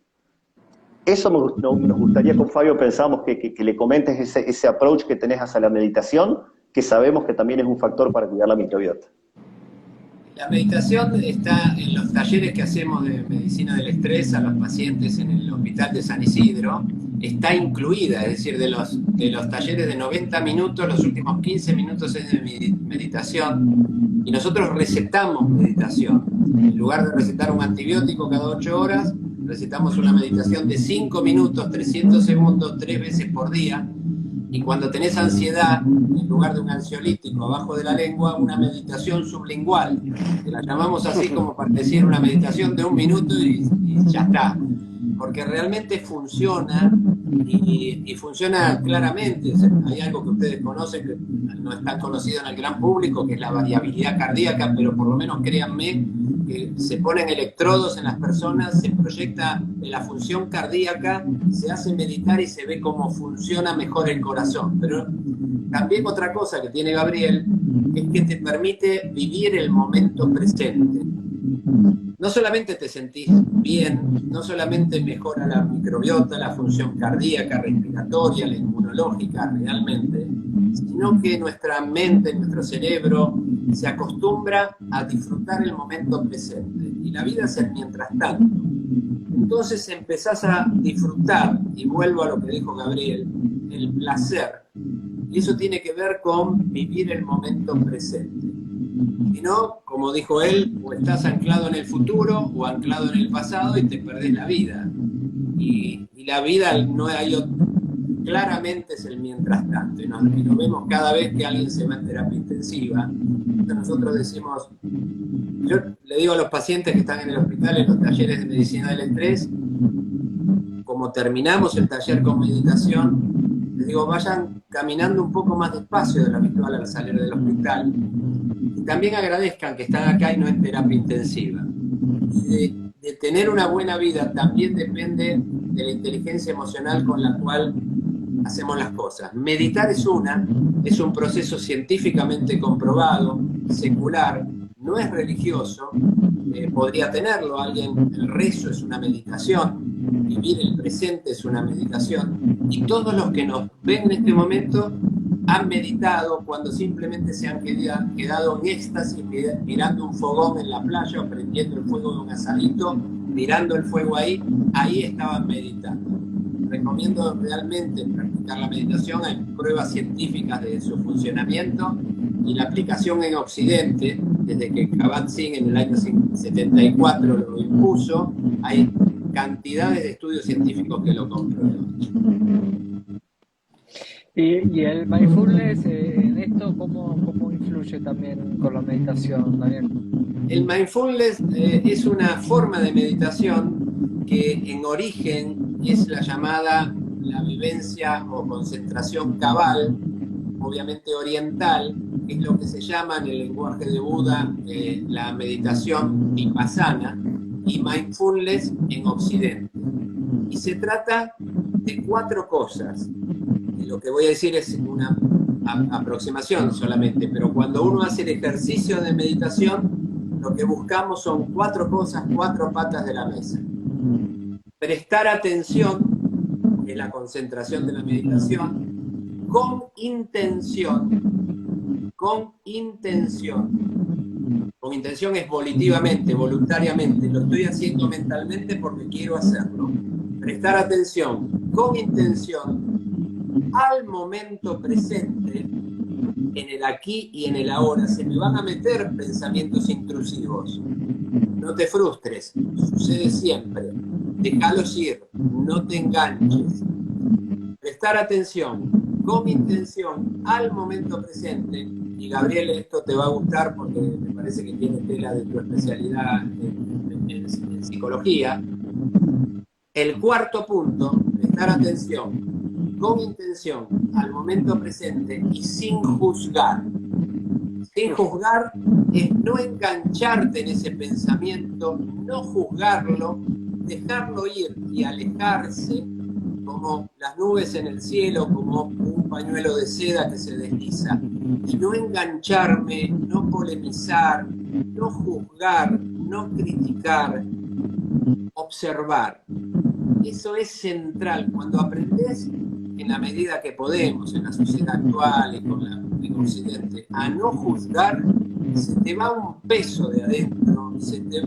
Eso nos gustaría con Fabio, pensamos que le comentes ese approach que tenés hacia la meditación, que sabemos que también es un factor para cuidar la microbiota. La meditación está en los talleres que hacemos de medicina del estrés a los pacientes en el Hospital de San Isidro. Está incluida, es decir, de los talleres de 90 minutos, los últimos 15 minutos es de meditación, y nosotros recetamos meditación. En lugar de recetar un antibiótico cada 8 horas, recetamos una meditación de 5 minutos, 300 segundos, 3 veces por día. Y cuando tenés ansiedad, en lugar de un ansiolítico abajo de la lengua, una meditación sublingual, que la llamamos así como para decir una meditación de 1 minuto y ya está. Porque realmente funciona, y funciona claramente. O sea, hay algo que ustedes conocen, que no es tan conocido en el gran público, que es la variabilidad cardíaca, pero por lo menos créanme, que se ponen electrodos en las personas, se proyecta la función cardíaca, se hace meditar y se ve cómo funciona mejor el corazón. Pero también otra cosa que tiene Gabriel es que te permite vivir el momento presente. No solamente te sentís bien, no solamente mejora la microbiota, la función cardíaca, respiratoria, la inmunológica realmente, sino que nuestra mente, nuestro cerebro, se acostumbra a disfrutar el momento presente. Y la vida es el mientras tanto. Entonces empezás a disfrutar, y vuelvo a lo que dijo Gabriel, el placer. Y eso tiene que ver con vivir el momento presente. Si no, como dijo él, o estás anclado en el futuro o anclado en el pasado y te perdés la vida. Y la vida no hay claramente es el mientras tanto. Y lo vemos cada vez que alguien se va en terapia intensiva. Nosotros decimos, yo le digo a los pacientes que están en el hospital, en los talleres de medicina del estrés, como terminamos el taller con meditación, les digo, vayan caminando un poco más despacio de lo habitual al salir del hospital. Y también agradezcan que están acá y no en terapia intensiva. Y de tener una buena vida también depende de la inteligencia emocional con la cual hacemos las cosas. Meditar es un proceso científicamente comprobado, secular, no es religioso, podría tenerlo alguien, el rezo es una meditación, vivir el presente es una meditación, y todos los que nos ven en este momento han meditado cuando simplemente se han quedado en éxtasis mirando un fogón en la playa o prendiendo el fuego de un asadito, mirando el fuego ahí estaban meditando. Recomiendo realmente practicar la meditación, hay pruebas científicas de su funcionamiento y la aplicación en Occidente, desde que Kabat-Zinn en el año 74 lo impuso, hay cantidades de estudios científicos que lo comprueban. Y el mindfulness en esto, ¿cómo influye también con la meditación, Daniel? El mindfulness es una forma de meditación que en origen es la llamada la vivencia o concentración cabal, obviamente oriental, que es lo que se llama en el lenguaje de Buda la meditación vipassana y mindfulness en Occidente. Y se trata de 4 cosas. Y lo que voy a decir es una aproximación solamente, pero cuando uno hace el ejercicio de meditación, lo que buscamos son 4 cosas, 4 patas de la mesa. Prestar atención, que es la concentración de la meditación, con intención. Con intención. Con intención es volitivamente, voluntariamente. Lo estoy haciendo mentalmente porque quiero hacerlo. Prestar atención con intención al momento presente, en el aquí y en el ahora. Se me van a meter pensamientos intrusivos. No te frustres, sucede siempre. Déjalos ir, no te enganches. Prestar atención con intención al momento presente. Y Gabriel, esto te va a gustar porque me parece que tiene tela de tu especialidad en psicología. El 4º punto, prestar atención con intención al momento presente y sin juzgar. Sin juzgar es no engancharte en ese pensamiento, no juzgarlo, dejarlo ir y alejarse como las nubes en el cielo, como un pañuelo de seda que se desliza. Y no engancharme, no polemizar, no juzgar, no criticar, observar. Eso es central. Cuando aprendes, en la medida que podemos, en la sociedad actual y con en Occidente, a no juzgar, se te va un peso de adentro.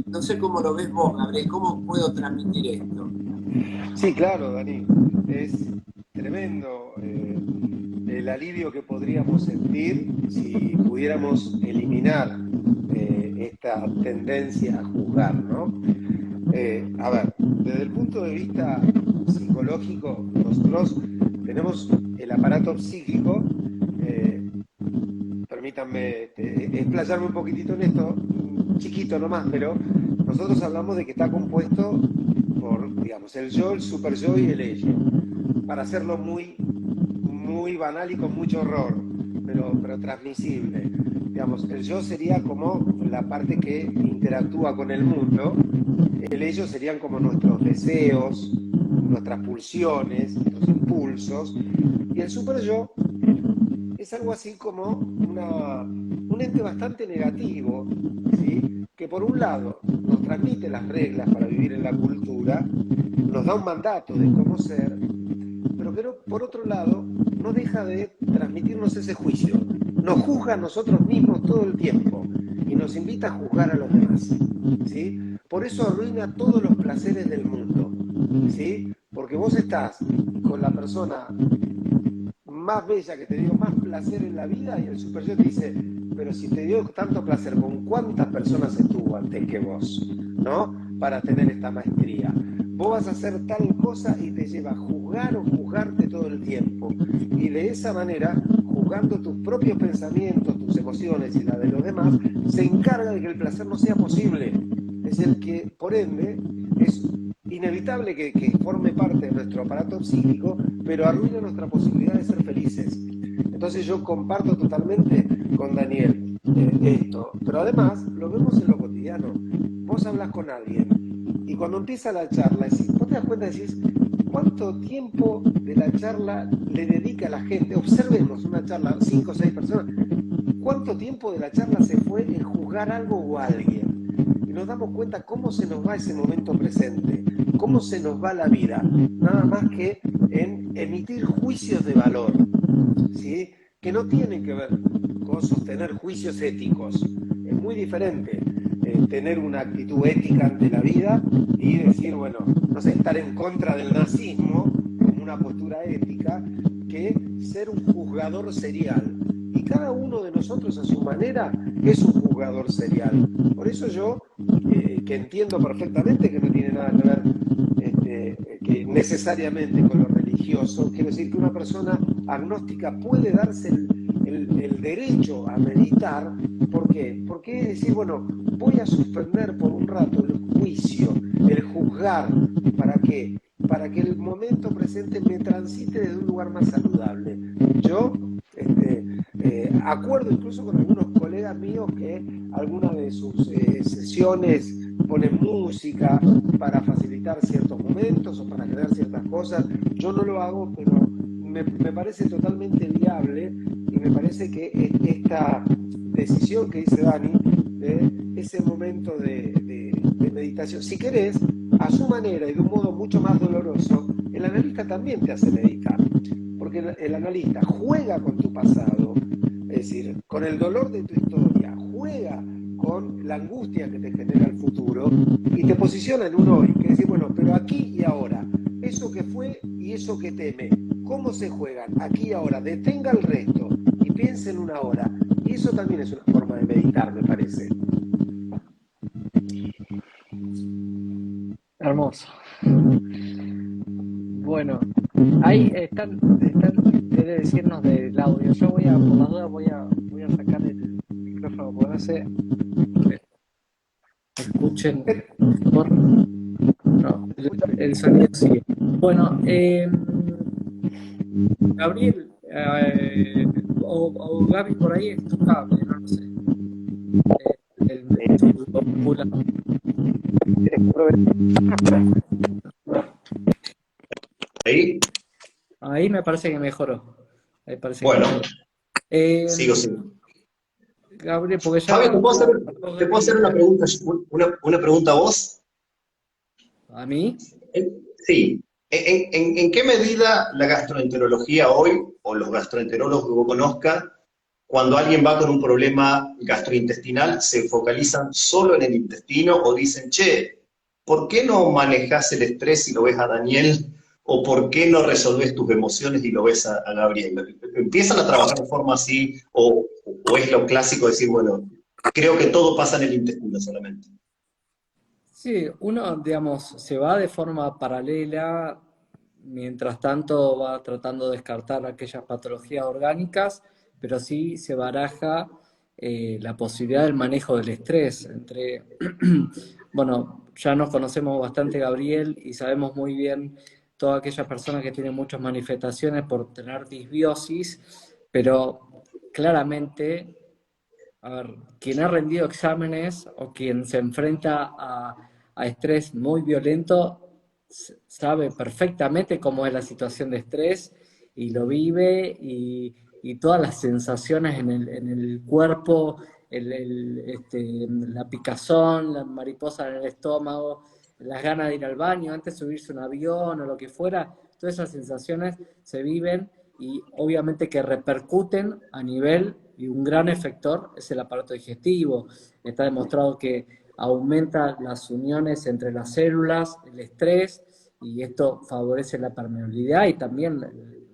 No sé cómo lo ves vos, Gabriel, ¿cómo puedo transmitir esto? Sí, claro, Dani. Es tremendo el alivio que podríamos sentir si pudiéramos eliminar esta tendencia a juzgar, ¿no? A ver, desde el punto de vista psicológico, nosotros tenemos el aparato psíquico, permítanme explayarme un poquitito en esto, chiquito nomás, pero nosotros hablamos de que está compuesto por, digamos, el yo, el super yo y el ello, para hacerlo muy, muy banal y con mucho horror, pero transmisible. Digamos, el yo sería como la parte que interactúa con el mundo, el ello serían como nuestros deseos, nuestras pulsiones, nuestros impulsos, y el super yo es algo así como un ente bastante negativo, ¿sí? Que por un lado nos transmite las reglas para vivir en la cultura, nos da un mandato de cómo ser, pero que por otro lado no deja de transmitirnos ese juicio. Nos juzga a nosotros mismos todo el tiempo y nos invita a juzgar a los demás, ¿sí? Por eso arruina todos los placeres del mundo, ¿sí? Porque vos estás con la persona más bella que te dio más placer en la vida y el super yo te dice, pero si te dio tanto placer, ¿con cuántas personas estuvo antes que vos, ¿no? Para tener esta maestría. Vos vas a hacer tal cosa y te lleva a juzgar o juzgarte todo el tiempo. Y de esa manera, juzgando tus propios pensamientos, tus emociones y la de los demás, se encarga de que el placer no sea posible. Es el que, por ende, es inevitable que forme parte de nuestro aparato psíquico, pero arruina nuestra posibilidad de ser felices. Entonces yo comparto totalmente con Daniel esto, pero además lo vemos en lo cotidiano. Vos hablas con alguien y cuando empieza la charla, vos te das cuenta y decís, ¿cuánto tiempo de la charla le dedica a la gente? Observemos una charla, 5 o 6 personas, ¿cuánto tiempo de la charla se fue en juzgar algo o a alguien? Y nos damos cuenta cómo se nos va ese momento presente, cómo se nos va la vida, nada más que en emitir juicios de valor, ¿sí? Que no tienen que ver con sostener juicios éticos. Es muy diferente tener una actitud ética ante la vida y decir, bueno, no sé, estar en contra del nazismo como una postura ética, que ser un juzgador serial. Y cada uno de nosotros a su manera es un juzgador serial. Por eso yo, que entiendo perfectamente que no tiene nada que ver que necesariamente con lo religioso, quiero decir que una persona agnóstica puede darse el derecho a meditar. ¿Por qué? Porque es decir, bueno, voy a suspender por un rato el juicio, el juzgar. ¿Para qué? para que el momento presente me transite desde un lugar más saludable. Yo acuerdo incluso con algunos colegas míos que algunas de sus sesiones ponen música para facilitar ciertos momentos o para crear ciertas cosas. Yo no lo hago, pero me parece totalmente viable y me parece que esta decisión que dice Dani, de ese momento de meditación, si querés, a su manera y de un modo mucho más doloroso, el analista también te hace meditar, porque el analista juega con tu pasado, es decir, con el dolor de tu historia, juega con la angustia que te genera el futuro y te posiciona en un hoy, que decir, bueno, pero aquí y ahora, eso que fue y eso que teme, ¿cómo se juegan? Aquí y ahora, detenga el resto y piense en una hora. Y eso también es una forma de meditar, me parece. Hermoso. Bueno, ahí están quiere decirnos del audio. Yo voy a, por las dudas, voy a sacar el micrófono porque no sé. Escuchen, por favor. No, el sonido sigue. Bueno, Gabriel, o Gaby por ahí es tu cable, no lo sé. ¿Ahí? Ahí me parece que mejoró. Ahí parece Bueno, que sigo. Gabriel, porque ya... Fabio, ¿te puedo hacer una pregunta a vos? ¿A mí? Sí. ¿En qué medida la gastroenterología hoy, o los gastroenterólogos que vos conozcas, cuando alguien va con un problema gastrointestinal, se focalizan solo en el intestino o dicen, che, ¿por qué no manejás el estrés y lo ves a Daniel? ¿O por qué no resolvés tus emociones y lo ves a Gabriel? ¿Empiezan a trabajar de forma así o es lo clásico decir, bueno, creo que todo pasa en el intestino solamente? Sí, uno, digamos, se va de forma paralela, mientras tanto va tratando de descartar aquellas patologías orgánicas, pero sí se baraja la posibilidad del manejo del estrés. Bueno, ya nos conocemos bastante, Gabriel, y sabemos muy bien todas aquellas personas que tienen muchas manifestaciones por tener disbiosis, pero claramente, a ver, quien ha rendido exámenes o quien se enfrenta a estrés muy violento sabe perfectamente cómo es la situación de estrés y lo vive y todas las sensaciones en el cuerpo, la picazón, la mariposa en el estómago, las ganas de ir al baño, antes de subirse a un avión o lo que fuera, todas esas sensaciones se viven y obviamente que repercuten a nivel, y un gran efector es el aparato digestivo. Está demostrado que aumenta las uniones entre las células, el estrés, y esto favorece la permeabilidad y también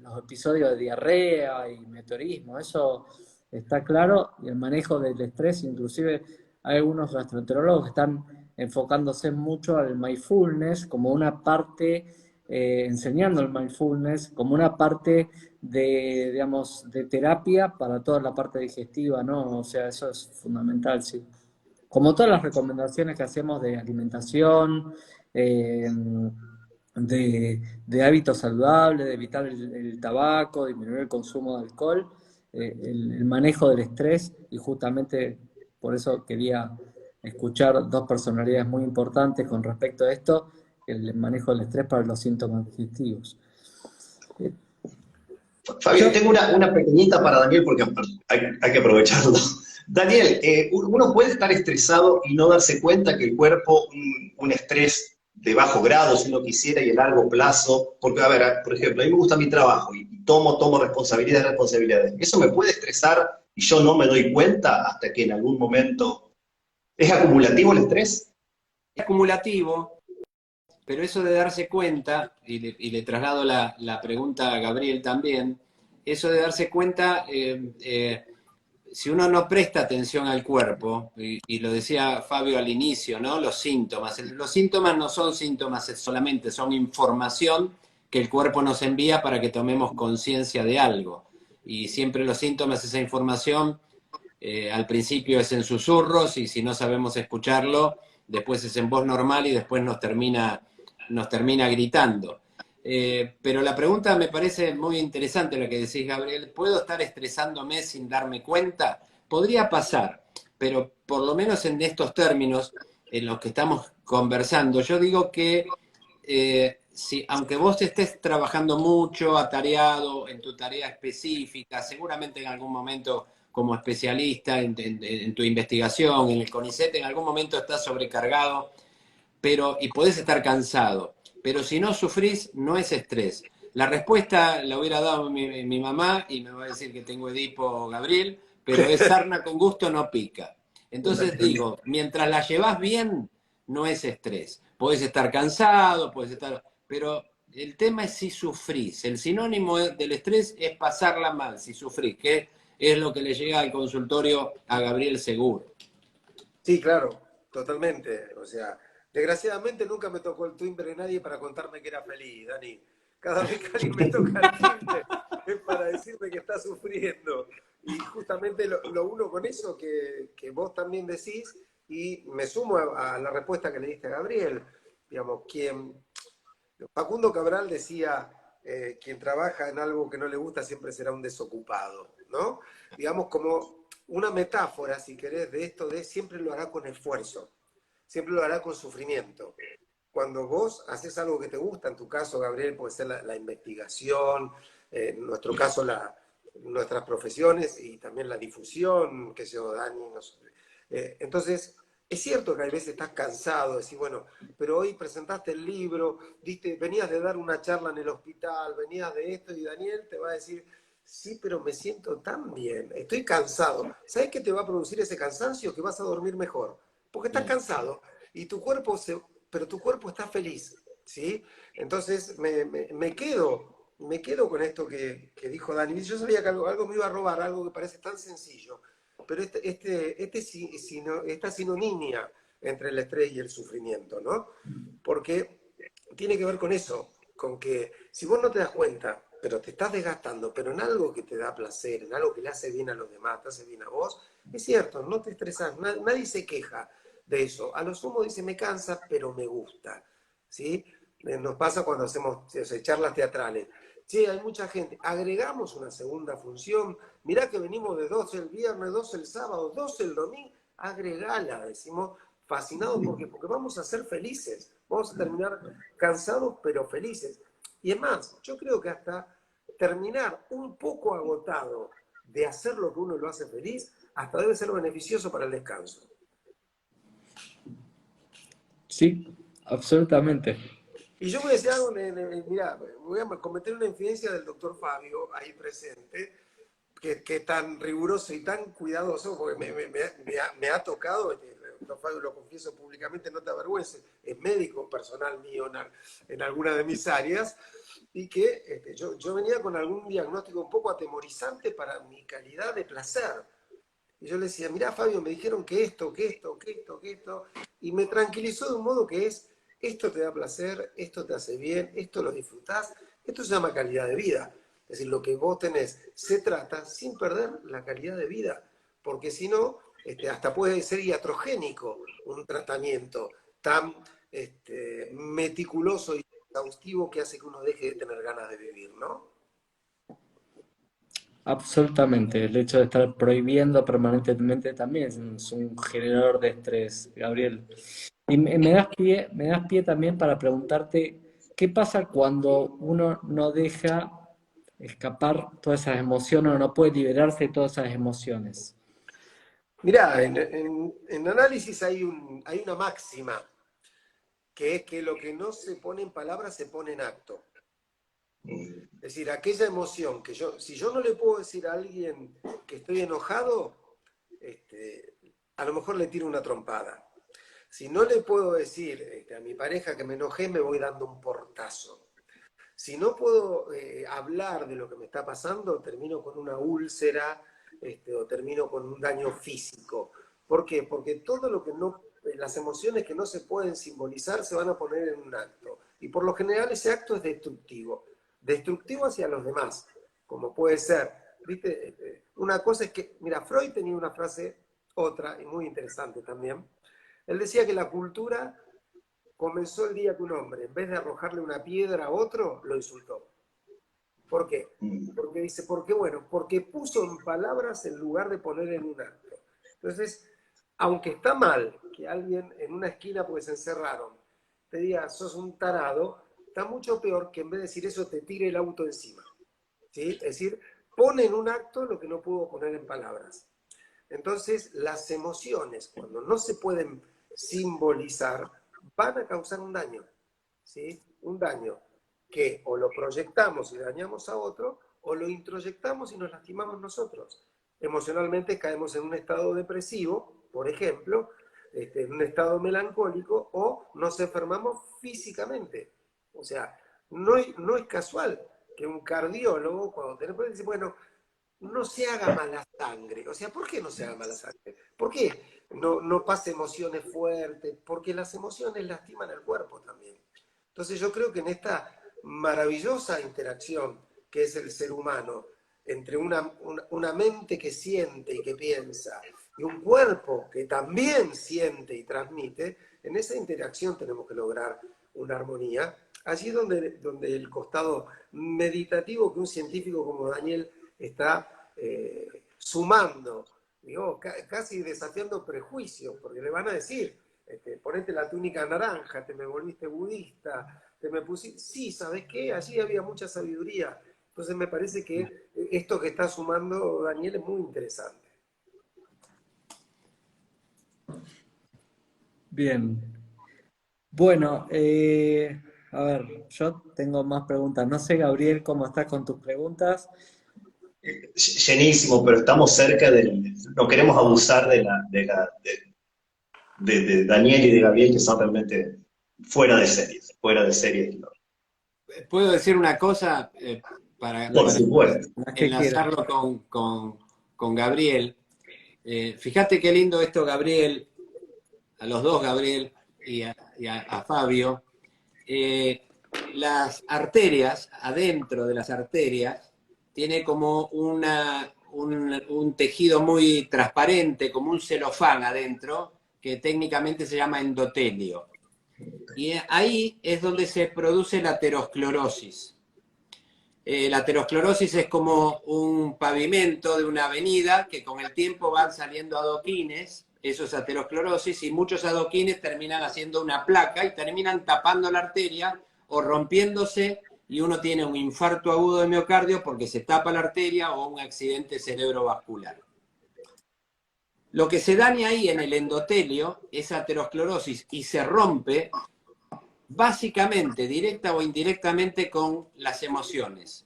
los episodios de diarrea y meteorismo. Eso está claro, y el manejo del estrés, inclusive hay algunos gastroenterólogos que están enfocándose mucho al mindfulness como una parte, enseñando el mindfulness como una parte de, digamos, de terapia para toda la parte digestiva, ¿no? O sea, eso es fundamental, sí. Como todas las recomendaciones que hacemos de alimentación, de hábitos saludables, de evitar el tabaco, disminuir el consumo de alcohol, el manejo del estrés, y justamente por eso quería escuchar dos personalidades muy importantes con respecto a esto, el manejo del estrés para los síntomas digestivos. Fabián, tengo una pequeñita para Daniel porque hay que aprovecharlo. Daniel, uno puede estar estresado y no darse cuenta que el cuerpo, un estrés de bajo grado, si uno quisiera, y a largo plazo, porque, a ver, por ejemplo, a mí me gusta mi trabajo y tomo responsabilidades. Eso me puede estresar y yo no me doy cuenta hasta que en algún momento... ¿Es acumulativo el estrés? Es acumulativo, pero eso de darse cuenta, y le traslado la pregunta a Gabriel también, eso de darse cuenta, si uno no presta atención al cuerpo, y lo decía Fabio al inicio, ¿no? Los síntomas no son síntomas solamente, son información que el cuerpo nos envía para que tomemos conciencia de algo. Y siempre los síntomas, esa información, al principio es en susurros, y si no sabemos escucharlo, después es en voz normal y después nos termina gritando. Pero la pregunta me parece muy interesante la que decís, Gabriel. ¿Puedo estar estresándome sin darme cuenta? Podría pasar, pero por lo menos en estos términos en los que estamos conversando, yo digo que si, aunque vos estés trabajando mucho, atareado en tu tarea específica, seguramente en algún momento como especialista en tu investigación, en el CONICET, en algún momento estás sobrecargado, pero, y podés estar cansado, pero si no sufrís, no es estrés. La respuesta la hubiera dado mi mamá y me va a decir que tengo Edipo Gabriel, pero es sarna con gusto no pica. Entonces digo, mientras la llevas bien, no es estrés. Podés estar cansado, podés estar... Pero el tema es si sufrís. El sinónimo del estrés es pasarla mal, si sufrís, que es lo que le llega al consultorio a Gabriel seguro. Sí, claro, totalmente. O sea, desgraciadamente nunca me tocó el timbre de nadie para contarme que era feliz, Dani. Cada vez que alguien me toca el timbre es para decirme que está sufriendo. Y justamente lo uno con eso que vos también decís, y me sumo a la respuesta que le diste a Gabriel. Digamos, Facundo Cabral decía, quien trabaja en algo que no le gusta siempre será un desocupado, ¿no? Digamos, como una metáfora, si querés, de esto de siempre lo hará con esfuerzo, siempre lo hará con sufrimiento. Cuando vos haces algo que te gusta, en tu caso, Gabriel, puede ser la investigación, en nuestro caso nuestras profesiones y también la difusión, que se Dani, entonces, es cierto que a veces estás cansado, decís, bueno, pero hoy presentaste el libro, venías de dar una charla en el hospital, venías de esto, y Daniel te va a decir, sí, pero me siento tan bien, estoy cansado. ¿Sabes qué te va a producir ese cansancio? Que vas a dormir mejor, porque estás cansado y pero tu cuerpo está feliz, ¿sí? Entonces me quedo con esto que dijo Dani. Yo sabía que algo me iba a robar, algo que parece tan sencillo, pero esta sinonimia entre el estrés y el sufrimiento, ¿no? Porque tiene que ver con eso, con que si vos no te das cuenta, pero te estás desgastando, pero en algo que te da placer, en algo que le hace bien a los demás, te hace bien a vos, es cierto, no te estresás, nadie se queja de eso. A lo sumo dice, me cansa, pero me gusta, ¿sí? Nos pasa cuando hacemos charlas teatrales. Che, hay mucha gente, agregamos una segunda función, mirá que venimos de 12 el viernes, 12 el sábado, 12 el domingo, agregala, decimos, fascinados porque vamos a ser felices, vamos a terminar cansados pero felices. Y es más, yo creo que hasta terminar un poco agotado de hacer lo que uno lo hace feliz, hasta debe ser beneficioso para el descanso. Sí, absolutamente. Y yo voy a decir algo, mira, voy a cometer una infidencia del doctor Fabio, ahí presente, que tan riguroso y tan cuidadoso, porque me ha tocado, doctor Fabio, lo confieso públicamente, no te avergüences, es médico personal mío en alguna de mis áreas, y que yo venía con algún diagnóstico un poco atemorizante para mi calidad de placer. Y yo le decía, mirá, Fabio, me dijeron que esto, y me tranquilizó de un modo que es, esto te da placer, esto te hace bien, esto lo disfrutás, esto se llama calidad de vida. Es decir, lo que vos tenés se trata sin perder la calidad de vida, porque si no, hasta puede ser iatrogénico un tratamiento tan meticuloso y exhaustivo que hace que uno deje de tener ganas de vivir, ¿no? Absolutamente. El hecho de estar prohibiendo permanentemente también es un generador de estrés, Gabriel. Y me das pie también para preguntarte, ¿qué pasa cuando uno no deja escapar todas esas emociones o no puede liberarse de todas esas emociones? Mirá, en análisis hay una máxima, que es que lo que no se pone en palabras se pone en acto. Es decir, aquella emoción que si yo no le puedo decir a alguien que estoy enojado, a lo mejor le tiro una trompada. Si no le puedo decir a mi pareja que me enojé, me voy dando un portazo. Si no puedo hablar de lo que me está pasando, termino con una úlcera o termino con un daño físico. ¿Por qué? Porque todo lo que no, las emociones que no se pueden simbolizar se van a poner en un acto. Y por lo general ese acto es destructivo. Destructivo hacia los demás, como puede ser. ¿Viste? Una cosa es que, mira, Freud tenía una frase, otra, y muy interesante también. Él decía que la cultura comenzó el día que un hombre, en vez de arrojarle una piedra a otro, lo insultó. ¿Por qué? Porque dice, porque puso en palabras en lugar de poner en un acto. Entonces, aunque está mal que alguien en una esquina, porque se encerraron, te diga, sos un tarado, está mucho peor que en vez de decir eso te tire el auto encima. ¿Sí? Es decir, pone en un acto lo que no pudo poner en palabras. Entonces, las emociones, cuando no se pueden simbolizar, van a causar un daño. ¿Sí? Un daño que o lo proyectamos y dañamos a otro, o lo introyectamos y nos lastimamos nosotros. Emocionalmente caemos en un estado depresivo, por ejemplo, en un estado melancólico, o nos enfermamos físicamente. O sea, no es casual que un cardiólogo, cuando tenemos, dice, bueno, no se haga mala sangre. O sea, ¿por qué no se haga mala sangre? ¿Por qué no pasa emociones fuertes? Porque las emociones lastiman al cuerpo también. Entonces yo creo que en esta maravillosa interacción que es el ser humano, entre una mente que siente y que piensa, y un cuerpo que también siente y transmite, en esa interacción tenemos que lograr una armonía. Allí donde el costado meditativo que un científico como Daniel está sumando, digo, casi desafiando prejuicios, porque le van a decir, ponete la túnica naranja, te me volviste budista, te me pusiste... Sí, ¿sabes qué? Allí había mucha sabiduría. Entonces me parece que esto que está sumando Daniel es muy interesante. Bien. Bueno, a ver, yo tengo más preguntas. No sé, Gabriel, cómo estás con tus preguntas. Llenísimo, pero estamos cerca del... No queremos abusar de Daniel y de Gabriel, que son realmente fuera de series. ¿Puedo decir una cosa para Por supuesto. Las que quieras. enlazarlo con Gabriel? Fíjate qué lindo esto, Gabriel, a los dos, Gabriel y a Fabio. Las arterias, adentro de las arterias, tiene como un tejido muy transparente, como un celofán adentro, que técnicamente se llama endotelio. Y ahí es donde se produce la aterosclerosis. La aterosclerosis es como un pavimento de una avenida que con el tiempo van saliendo adoquines, eso es aterosclerosis, y muchos adoquines terminan haciendo una placa y terminan tapando la arteria o rompiéndose, y uno tiene un infarto agudo de miocardio porque se tapa la arteria, o un accidente cerebrovascular. Lo que se daña ahí en el endotelio es aterosclerosis y se rompe básicamente, directa o indirectamente, con las emociones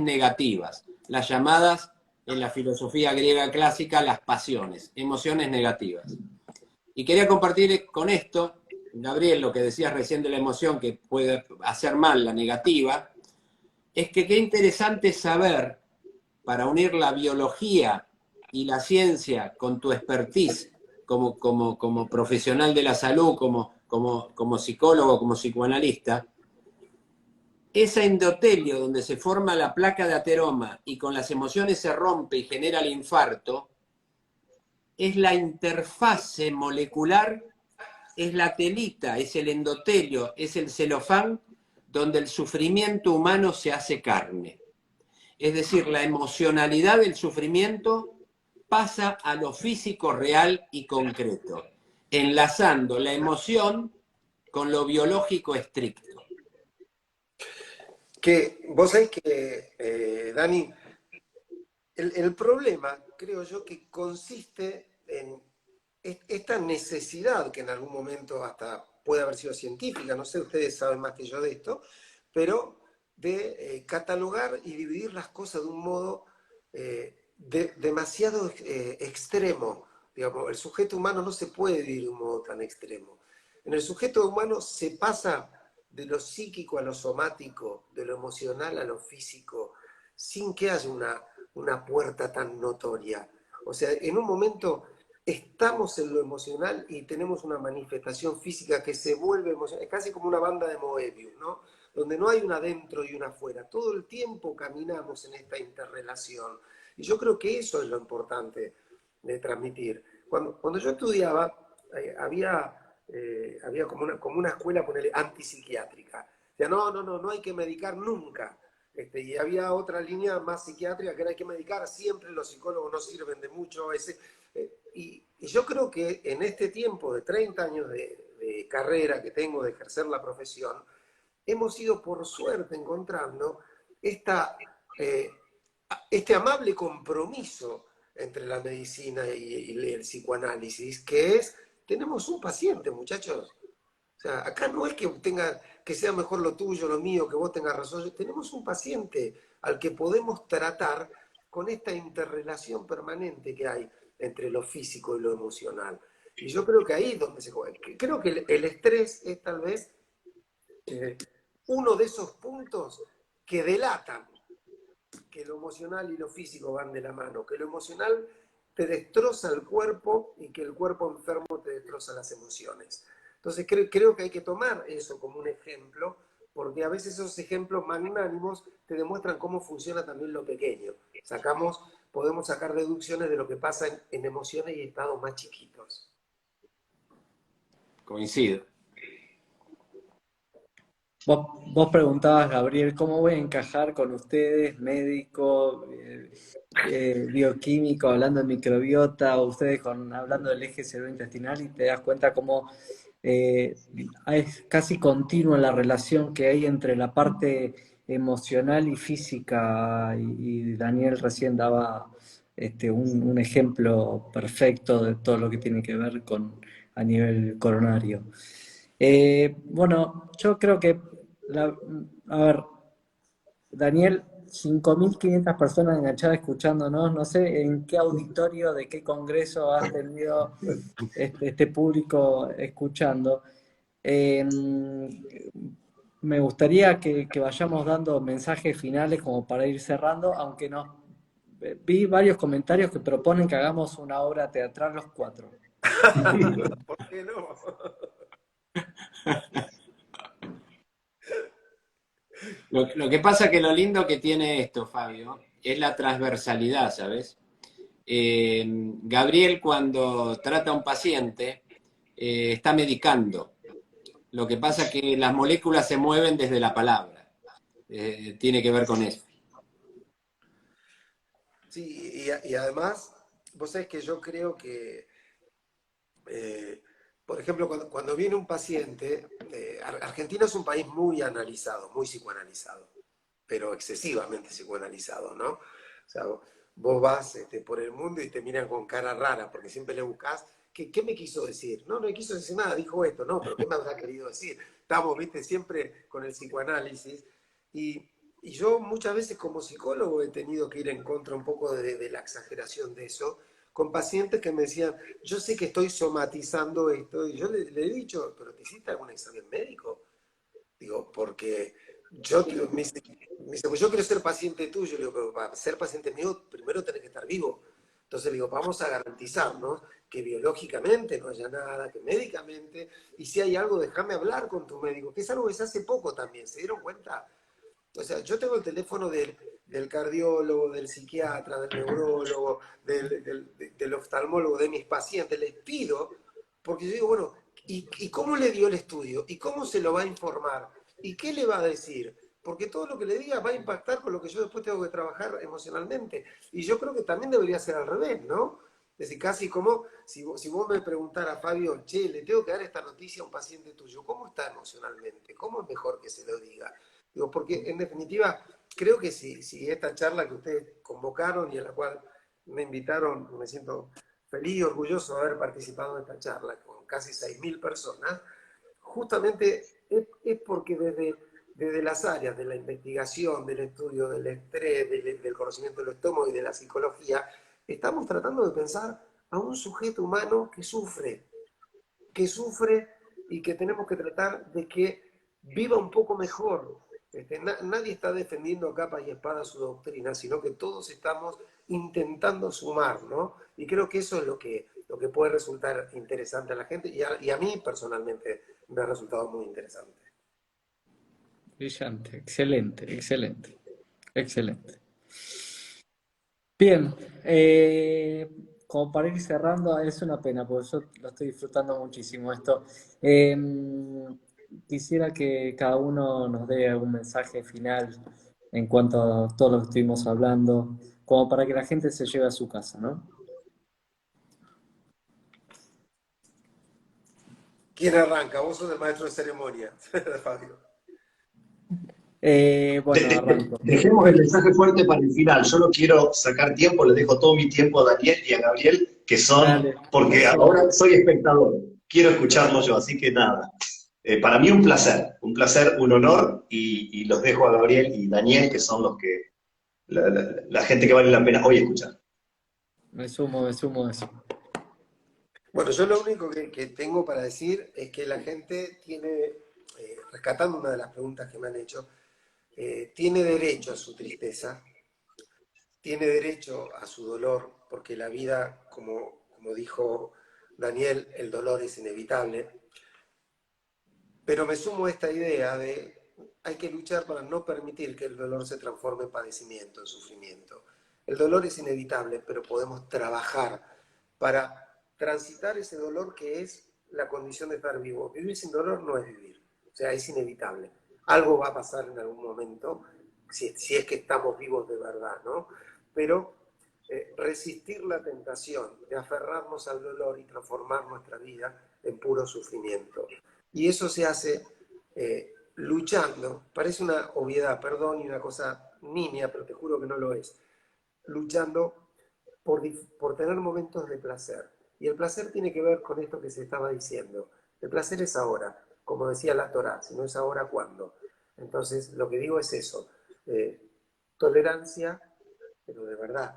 negativas, las llamadas en la filosofía griega clásica las pasiones, emociones negativas. Y quería compartir con esto, Gabriel, lo que decías recién de la emoción que puede hacer mal, la negativa, es que qué interesante saber, para unir la biología y la ciencia con tu expertise como profesional de la salud, como psicólogo, como psicoanalista, ese endotelio donde se forma la placa de ateroma y con las emociones se rompe y genera el infarto, es la interfase molecular, es la telita, es el endotelio, es el celofán donde el sufrimiento humano se hace carne. Es decir, la emocionalidad del sufrimiento pasa a lo físico real y concreto, enlazando la emoción con lo biológico estricto. Que vos sabés que, Dani, el problema, creo yo, que consiste en esta necesidad, que en algún momento hasta puede haber sido científica, no sé, ustedes saben más que yo de esto, pero de catalogar y dividir las cosas de un modo demasiado extremo. Digamos, el sujeto humano no se puede dividir de un modo tan extremo. En el sujeto humano se pasa de lo psíquico a lo somático, de lo emocional a lo físico, sin que haya una puerta tan notoria. O sea, en un momento estamos en lo emocional y tenemos una manifestación física que se vuelve emocional, es casi como una banda de Moebius, ¿no? Donde no hay un adentro y un afuera. Todo el tiempo caminamos en esta interrelación. Y yo creo que eso es lo importante de transmitir. Cuando yo estudiaba, había había como una escuela, ponele, antipsiquiátrica. O sea, no hay que medicar nunca. Y había otra línea más psiquiátrica que era hay que medicar siempre, los psicólogos no sirven de mucho. Y yo creo que en este tiempo de 30 años de carrera que tengo, de ejercer la profesión, hemos ido por suerte encontrando eh, este amable compromiso entre la medicina y el psicoanálisis, que es, tenemos un paciente, muchachos. O sea, acá no es que sea mejor lo tuyo, lo mío, que vos tengas razón. Tenemos un paciente al que podemos tratar con esta interrelación permanente que hay entre lo físico y lo emocional. Y yo creo que ahí es donde se juega. Creo que el estrés es tal vez uno de esos puntos que delatan que lo emocional y lo físico van de la mano, que lo emocional te destroza el cuerpo y que el cuerpo enfermo te destroza las emociones. Entonces creo que hay que tomar eso como un ejemplo, porque a veces esos ejemplos magnánimos te demuestran cómo funciona también lo pequeño. Podemos sacar deducciones de lo que pasa en emociones y estados más chiquitos. Coincido. Vos preguntabas, Gabriel, ¿cómo voy a encajar con ustedes, médico, bioquímico, hablando de microbiota, o ustedes hablando del eje cerebrointestinal, y te das cuenta cómo es casi continua la relación que hay entre la parte emocional y física, y Daniel recién daba un ejemplo perfecto de todo lo que tiene que ver a nivel coronario. Bueno, yo creo que, a ver, Daniel, 5.500 personas enganchadas escuchándonos, no sé en qué auditorio, de qué congreso has tenido este público escuchando. Eh, Me gustaría que vayamos dando mensajes finales como para ir cerrando, aunque vi varios comentarios que proponen que hagamos una obra teatral los cuatro. ¿Por qué no? Lo que pasa que lo lindo que tiene esto, Fabio, es la transversalidad, ¿sabes? Gabriel cuando trata a un paciente está medicando. Lo que pasa es que las moléculas se mueven desde la palabra. Tiene que ver con eso. Sí, y además, vos sabés que yo creo que, por ejemplo, cuando viene un paciente, Argentina es un país muy analizado, muy psicoanalizado, pero excesivamente psicoanalizado, ¿no? O sea, vos vas por el mundo y te miran con cara rara, porque siempre le buscas, ¿qué me quiso decir? No le quiso decir nada, dijo esto, no, pero ¿qué me habrá querido decir? Estamos, viste, siempre con el psicoanálisis. Y yo muchas veces como psicólogo he tenido que ir en contra un poco de la exageración de eso, con pacientes que me decían, yo sé que estoy somatizando esto, y yo le he dicho, ¿pero te hiciste algún examen médico? Digo, porque me dice, pues yo quiero ser paciente tuyo. Le digo, pero para ser paciente mío, primero tenés que estar vivo. Entonces le digo, vamos a garantizarnos que biológicamente no haya nada, que médicamente, y si hay algo, déjame hablar con tu médico, que es algo que se hace poco también, ¿se dieron cuenta? O sea, yo tengo el teléfono del cardiólogo, del psiquiatra, del neurólogo, del oftalmólogo, de mis pacientes, les pido, porque yo digo, bueno, ¿y cómo le dio el estudio? ¿Y cómo se lo va a informar? ¿Y qué le va a decir? Porque todo lo que le diga va a impactar con lo que yo después tengo que trabajar emocionalmente. Y yo creo que también debería ser al revés, ¿no? Es decir, casi como si vos me preguntaras, Fabio, che, le tengo que dar esta noticia a un paciente tuyo, ¿cómo está emocionalmente? ¿Cómo es mejor que se lo diga? Digo, porque en definitiva, creo que si esta charla que ustedes convocaron y a la cual me invitaron, me siento feliz y orgulloso de haber participado en esta charla con casi 6.000 personas, justamente es porque desde las áreas de la investigación, del estudio del estrés, del conocimiento del estómago y de la psicología, estamos tratando de pensar a un sujeto humano que sufre y que tenemos que tratar de que viva un poco mejor. Nadie está defendiendo a capa y espada su doctrina, sino que todos estamos intentando sumar, ¿no? Y creo que eso es lo que puede resultar interesante a la gente y a mí personalmente me ha resultado muy interesante. Brillante, excelente, excelente, excelente. Bien, como para ir cerrando, es una pena, porque yo lo estoy disfrutando muchísimo esto. Eh, Quisiera que cada uno nos dé algún mensaje final en cuanto a todo lo que estuvimos hablando, como para que la gente se lleve a su casa, ¿no? ¿Quién arranca? Vos sos el maestro de ceremonia, Fabio. Bueno, arranco. Dejemos el mensaje fuerte para el final. Yo no quiero sacar tiempo, le dejo todo mi tiempo a Daniel y a Gabriel, que son, Dale, porque eso. ahora soy espectador, quiero escucharlo yo, así que nada. Para mí un placer, un honor, y los dejo a Gabriel y Daniel, que son los que, la gente que vale la pena hoy escuchar. Me sumo a eso. Bueno, yo lo único que tengo para decir es que la gente tiene, rescatando una de las preguntas que me han hecho, tiene derecho a su tristeza, tiene derecho a su dolor, porque la vida, como dijo Daniel, el dolor es inevitable. Pero me sumo a esta idea de hay que luchar para no permitir que el dolor se transforme en padecimiento, en sufrimiento. El dolor es inevitable, pero podemos trabajar para transitar ese dolor que es la condición de estar vivo. Vivir sin dolor no es vivir, o sea, es inevitable. Algo va a pasar en algún momento, si es que estamos vivos de verdad, ¿no? Pero resistir la tentación de aferrarnos al dolor y transformar nuestra vida en puro sufrimiento. Y eso se hace luchando, parece una obviedad, perdón, y una cosa nimia, pero te juro que no lo es, luchando por tener momentos de placer. Y el placer tiene que ver con esto que se estaba diciendo. El placer es ahora, como decía la Torá, si no es ahora, ¿cuándo? Entonces, lo que digo es eso, tolerancia, pero de verdad,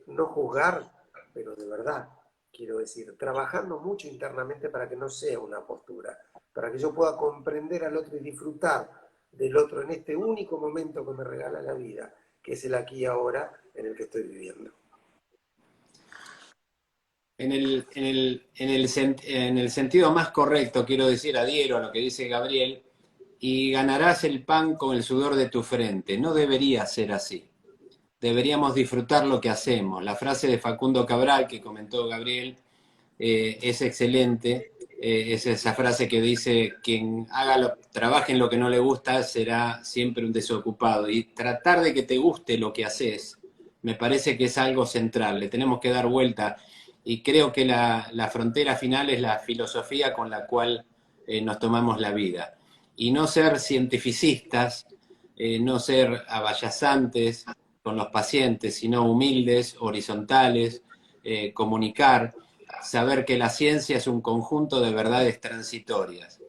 no juzgar, pero de verdad, quiero decir, trabajando mucho internamente para que no sea una postura, para que yo pueda comprender al otro y disfrutar del otro en este único momento que me regala la vida, que es el aquí y ahora en el que estoy viviendo. En el sentido más correcto, quiero decir, adhiero a lo que dice Gabriel, y ganarás el pan con el sudor de tu frente. No debería ser así. Deberíamos disfrutar lo que hacemos. La frase de Facundo Cabral que comentó Gabriel es excelente. Es esa frase que dice, quien trabaje en lo que no le gusta será siempre un desocupado. Y tratar de que te guste lo que haces, me parece que es algo central. Le tenemos que dar vuelta. Y creo que la frontera final es la filosofía con la cual nos tomamos la vida. Y no ser cientificistas, no ser abayazantes con los pacientes, sino humildes, horizontales, comunicar, saber que la ciencia es un conjunto de verdades transitorias.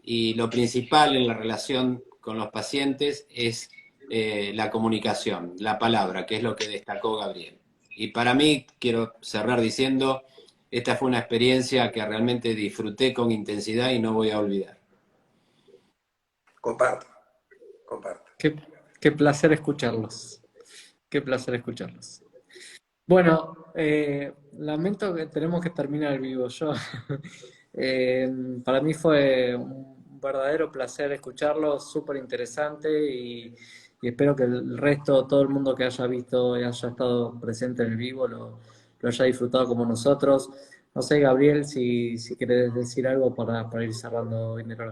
Y lo principal en la relación con los pacientes es la comunicación, la palabra, que es lo que destacó Gabriel. Y para mí, quiero cerrar diciendo, esta fue una experiencia que realmente disfruté con intensidad y no voy a olvidar. Comparto. Qué placer escucharlos. Qué placer escucharlos. Bueno, lamento que tenemos que terminar el vivo. Para mí fue un verdadero placer escucharlos, súper interesante y espero que el resto, todo el mundo que haya visto y haya estado presente en el vivo, lo haya disfrutado como nosotros. No sé, Gabriel, si querés decir algo para ir cerrando, Inero.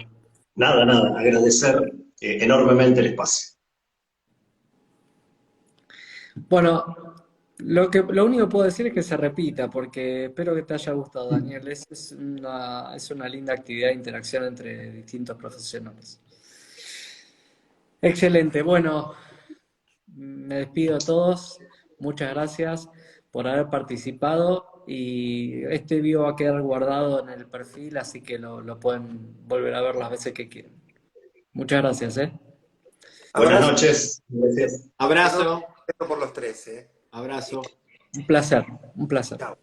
Nada, agradecer enormemente el espacio. Bueno, lo único que puedo decir es que se repita, porque espero que te haya gustado, Daniel. Es una linda actividad de interacción entre distintos profesionales. Excelente. Bueno, me despido a todos. Muchas gracias por haber participado y este video va a quedar guardado en el perfil, así que lo pueden volver a ver las veces que quieran. Muchas gracias, Buenas noches. Gracias. Abrazo. Por los tres, Abrazo. Un placer, un placer. Chao.